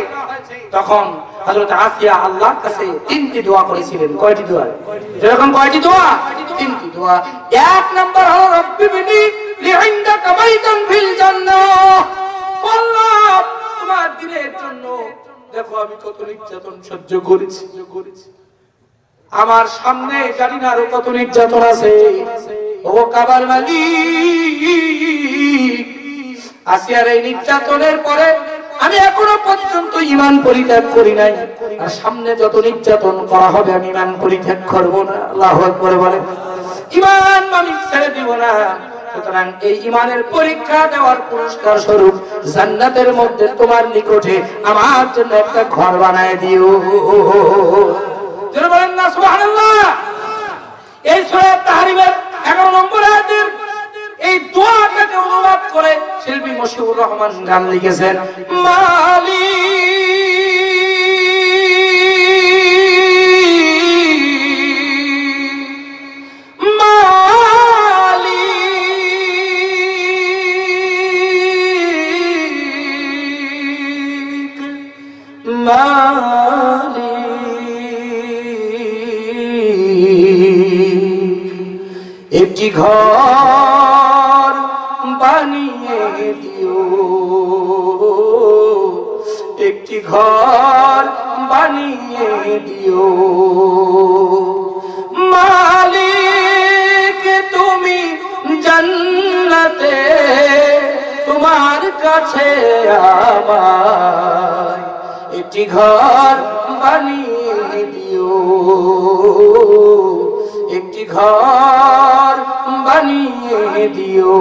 তখন হযরত আসিয়া আল্লাহর কাছে 3টি দোয়া করেছিলেন। কয়টি দোয়া? যেরকম কয়টি দোয়া? 3টি দোয়া। 1 নাম্বার হলো রব্বি বিনি লিইনদাকা বাইতান ফিল জান্নাহ, আল্লাহ তোমার দ্বীনের জন্য দেখো আমি কত নির্যাতন সহ্য করেছি, আমার সামনে জানি না আরো কত নির্যাতন আছে। ও কাবার মালিক, আসিয়ার এই নির্যাতনের পরে আমি এখনো পর্যন্ত ঈমান পরিত্যাগ করি নাই, আর সামনে যত নির্যাতন করা হবে আমি ঈমান পরিত্যাগ করব না। আল্লাহু আকবার বলে, ঈমান আমি ছেড়ে দিব না। সুতরাং এই ঈমানের পরীক্ষা দেওয়ার পুরস্কার স্বরূপ জান্নাতের মধ্যে তোমার নিকটে আমার জন্য একটা ঘর বানায় দিও। যারা বলেন না সুবহানাল্লাহ। এই সূরা তাহরিমের 11 নম্বর আয়াতের এই দোয়াটাকে অনুবাদ করে শিল্পী মশিউর রহমান গান লিখেছেন, একটি ঘর বানিয়ে দিও, একটি ঘর বানিয়ে দিও, মালিক তুমি জান্নাতে তোমার কাছে আমায় একটি ঘর বানিয়ে দিও, একটি ঘর বানিয়ে দিও,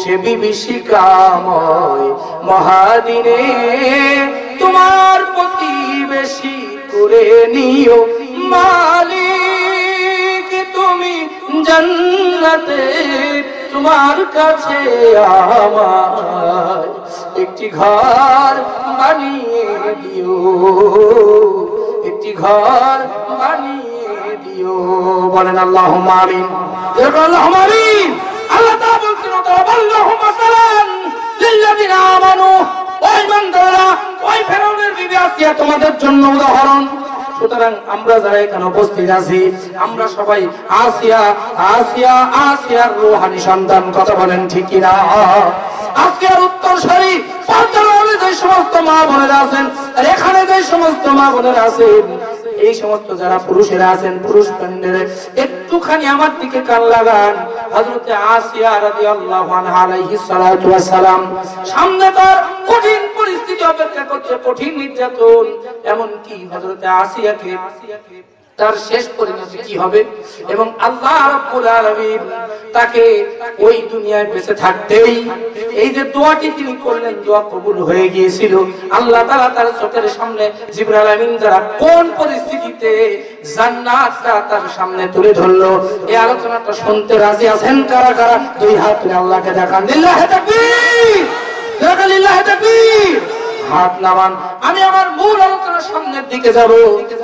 সে বিভীষিকাময় মহাদিনে তোমার প্রতিবেশী করে নিও, মালিক তুমি জান্নাতে তোমার কাছে আমার একটি ঘর বানিয়ে দিও, একটি ঘর বানিয়ে দিও। বলেন আল্লাহুম্মা আমিন। আল্লাহুম্মা আমিন। আল্লাহ তাআলা বলছেন, আল্লাহুম্মা সালাম লিল্লাযিনা আমানু, ওই ইমানদাররা, ওই ফেরাউনের বিবি আসিয়া তোমাদের জন্য উদাহরণ। সুতরাং আমরা যারা এখানে উপস্থিত আছি, আমরা সবাই আসিয়া আসিয়া আসিয়ার রূহানি সন্তান। কথা বলেন ঠিক কিনা? আসিয়ার উত্তরসূরি পর্যায়ে যে সমস্ত মা বোনেরা আছেন, আর এখানে যে সমস্ত মা বোনেরা আছেন, এই সমস্ত যারা পুরুষেরা আছেন পুরুষ প্যান্ডেলে একটুখানি আমার দিকে কান লাগান। হযরতে আসিয়া রাদিয়াল্লাহু আনহা আলাইহিস সালাতু ওয়াস সালাম সামনে তার কঠিন পরিস্থিতি অপেক্ষা করছে, কঠিন নির্যাতন। এমন কি হযরতে আসিয়াকে তার শেষ পরিণতি কি হবে এবং আল্লাহ রাব্বুল আলামিন তাকে ওই দুনিয়ায় বেঁচে থাকতেই এই যে দোয়াটি তিনি করলেন দোয়া কবুল হয়ে গিয়েছিল। আল্লাহ তাআলা তার চোখের সামনে জিবরাইল আমিন দ্বারা কোন পরিস্থিতিতে জান্নাতটা তার সামনে তুলে ধরলো, এই আলোচনাটা শুনতে রাজি আছেন কারা কারা? দুই হাত তুলে আল্লাহকে দেখান, লিল্লাহি তাকবীর, লিল্লাহি তাকবীর। হাত নামান। আমি আমার মূল আলোচনার সামনের দিকে যাব,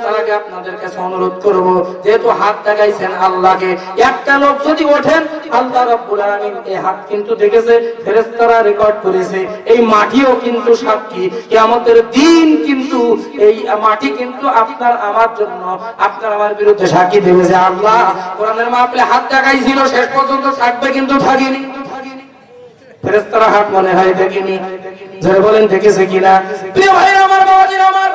তার আগে আপনাদের কাছে অনুরোধ করব, যেহেতু হাত দেখাইছেন আল্লাহকে, একটা লোক যদি ওঠেন আল্লাহ রাব্বুল আলামিন এই হাত কিন্তু দেখেছে, ফেরেশতারা রেকর্ড করেছে, এই মাটিও কিন্তু সাক্ষী। কিয়ামতের দিন কিন্তু এই মাটি কিন্তু আপনার আমার জন্য, আপনার আমার বিরুদ্ধে সাক্ষী দেবে যে আল্লাহ কোরআনের মাহফিলে হাত দেখাইছিল, শেষ পর্যন্ত থাকবে কিন্তু থাকেনি। ফেরেশতারা হাত মনে হয় দেখেনি, যারা বলেন দেখেছে কিনা? প্রিয় ভাইরা আমার, বাবাজিরা আমার,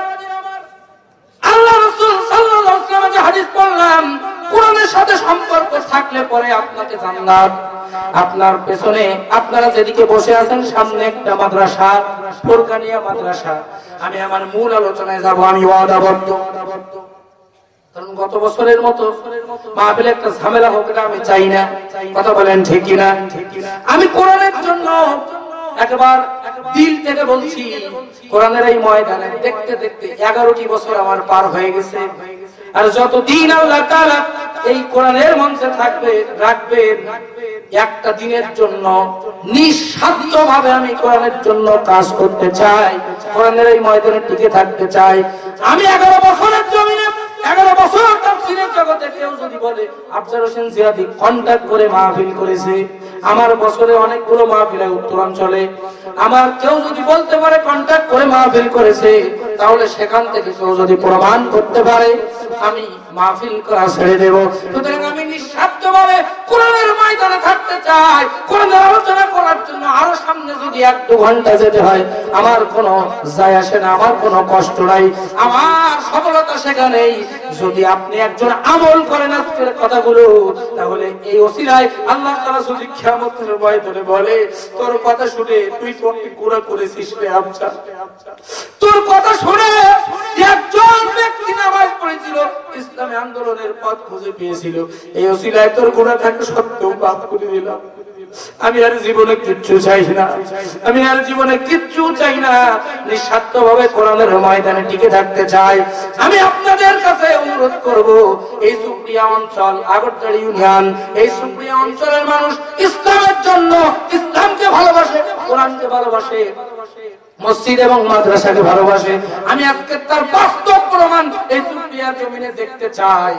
আল্লাহ রাসূল সাল্লাল্লাহু আলাইহি ওয়াসাল্লাম যে হাদিস পড়লাম, কোরআনের সাথে সম্পর্ক থাকলে পরে আপনাকে জান্নাত। আপনার পেছনে আপনারা যেদিকে বসে আছেন সামনে একটা মাদ্রাসা, ফুরকানিয়া মাদ্রাসা। আমি আমার মূল আলোচনায় যাব, আমি ওয়াদাবদ্ধ। কারণ গত বছরের মতো মাহফিলে একটা ঝামেলা হোক না আমি চাই না, কথা বলেন ঠিক কিনা? আমি কোরআনের জন্য একবার দিল থেকে বলছি, কোরআনের এই ময়দানে দেখতে দেখতে 11টি বছর আমার পার হয়ে গেছে। আর যতদিন আল্লাহ তাআলা এই কোরআনের মঞ্চে থাকবে রাখবেন, একটা দিনের জন্য নিঃস্বার্থভাবে আমি কোরআনের জন্য কাজ করতে চাই, কোরআনের এই ময়দানে টিকে থাকতে চাই। আমি 11 বছরের জমিনে 11 বছর তাফসীরের জগতে কেউ যদি বলে আফজাল হোসেন জিয়াদি কন্টাক্ট করে মাহফিল করেছে, আমার বছরে অনেকগুলো মাহফিলে উত্তরাঞ্চলে, আমার কেউ যদি বলতে পারে কন্টাক্ট করে মাহফিল করেছে, তাহলে সেখান থেকে কেউ যদি প্রমাণ করতে পারে আমি মাহফিল করা ছেড়ে দেব। সুতরাং আমি নিঃস্বার্থভাবে কোরআনের ময়দানে থাকতে চাই, কোরআনের আলোচনা করার জন্য আরো সামনে যদি 1-2 ঘন্টা যেতে হয় আমার কোনো যায় আসে না, আমার কোনো কষ্ট নাই, আমার সফলতা সেখানেই। যদি আপনি একজন আমল করেন আজকের কথাগুলো, তাহলে এই ওসিলায় আল্লাহ তাআলা যদি কিয়ামতের ময়দানে বলে তোর কথা শুনে তুই তো গুনাহ করেছিস রে আচ্ছা, তোর কথা শুনে একজন ব্যক্তি নামাজ পড়েছিল, ইসলামী আন্দোলনের পথ খুঁজে পেয়েছিল, এই ওসিলায় তোর গুনাহ থাকা সত্ত্বেও মাফ করে দিলাম। আমি আর জীবনে কিচ্ছু চাই না, আমি আর জীবনে কিচ্ছু চাই না, নিঃস্বার্থভাবে কোরআনের ময়দানে টিকে থাকতে চাই। আমি আপনাদের কাছে অনুরোধ করব, এই সুপ্রিয়া অঞ্চল আগরতলা ইউনিয়ন, এই সুপ্রিয়া অঞ্চলের মানুষ ইসলামের জন্য, ইসলামকে ভালোবাসে, কোরআনকে ভালোবাসে, মসজিদ এবং মাদ্রাসাকে ভালোবাসে। আমি আজকে তার বাস্তব প্রমাণ এই সুপ্রিয়া জমিনে দেখতে চাই।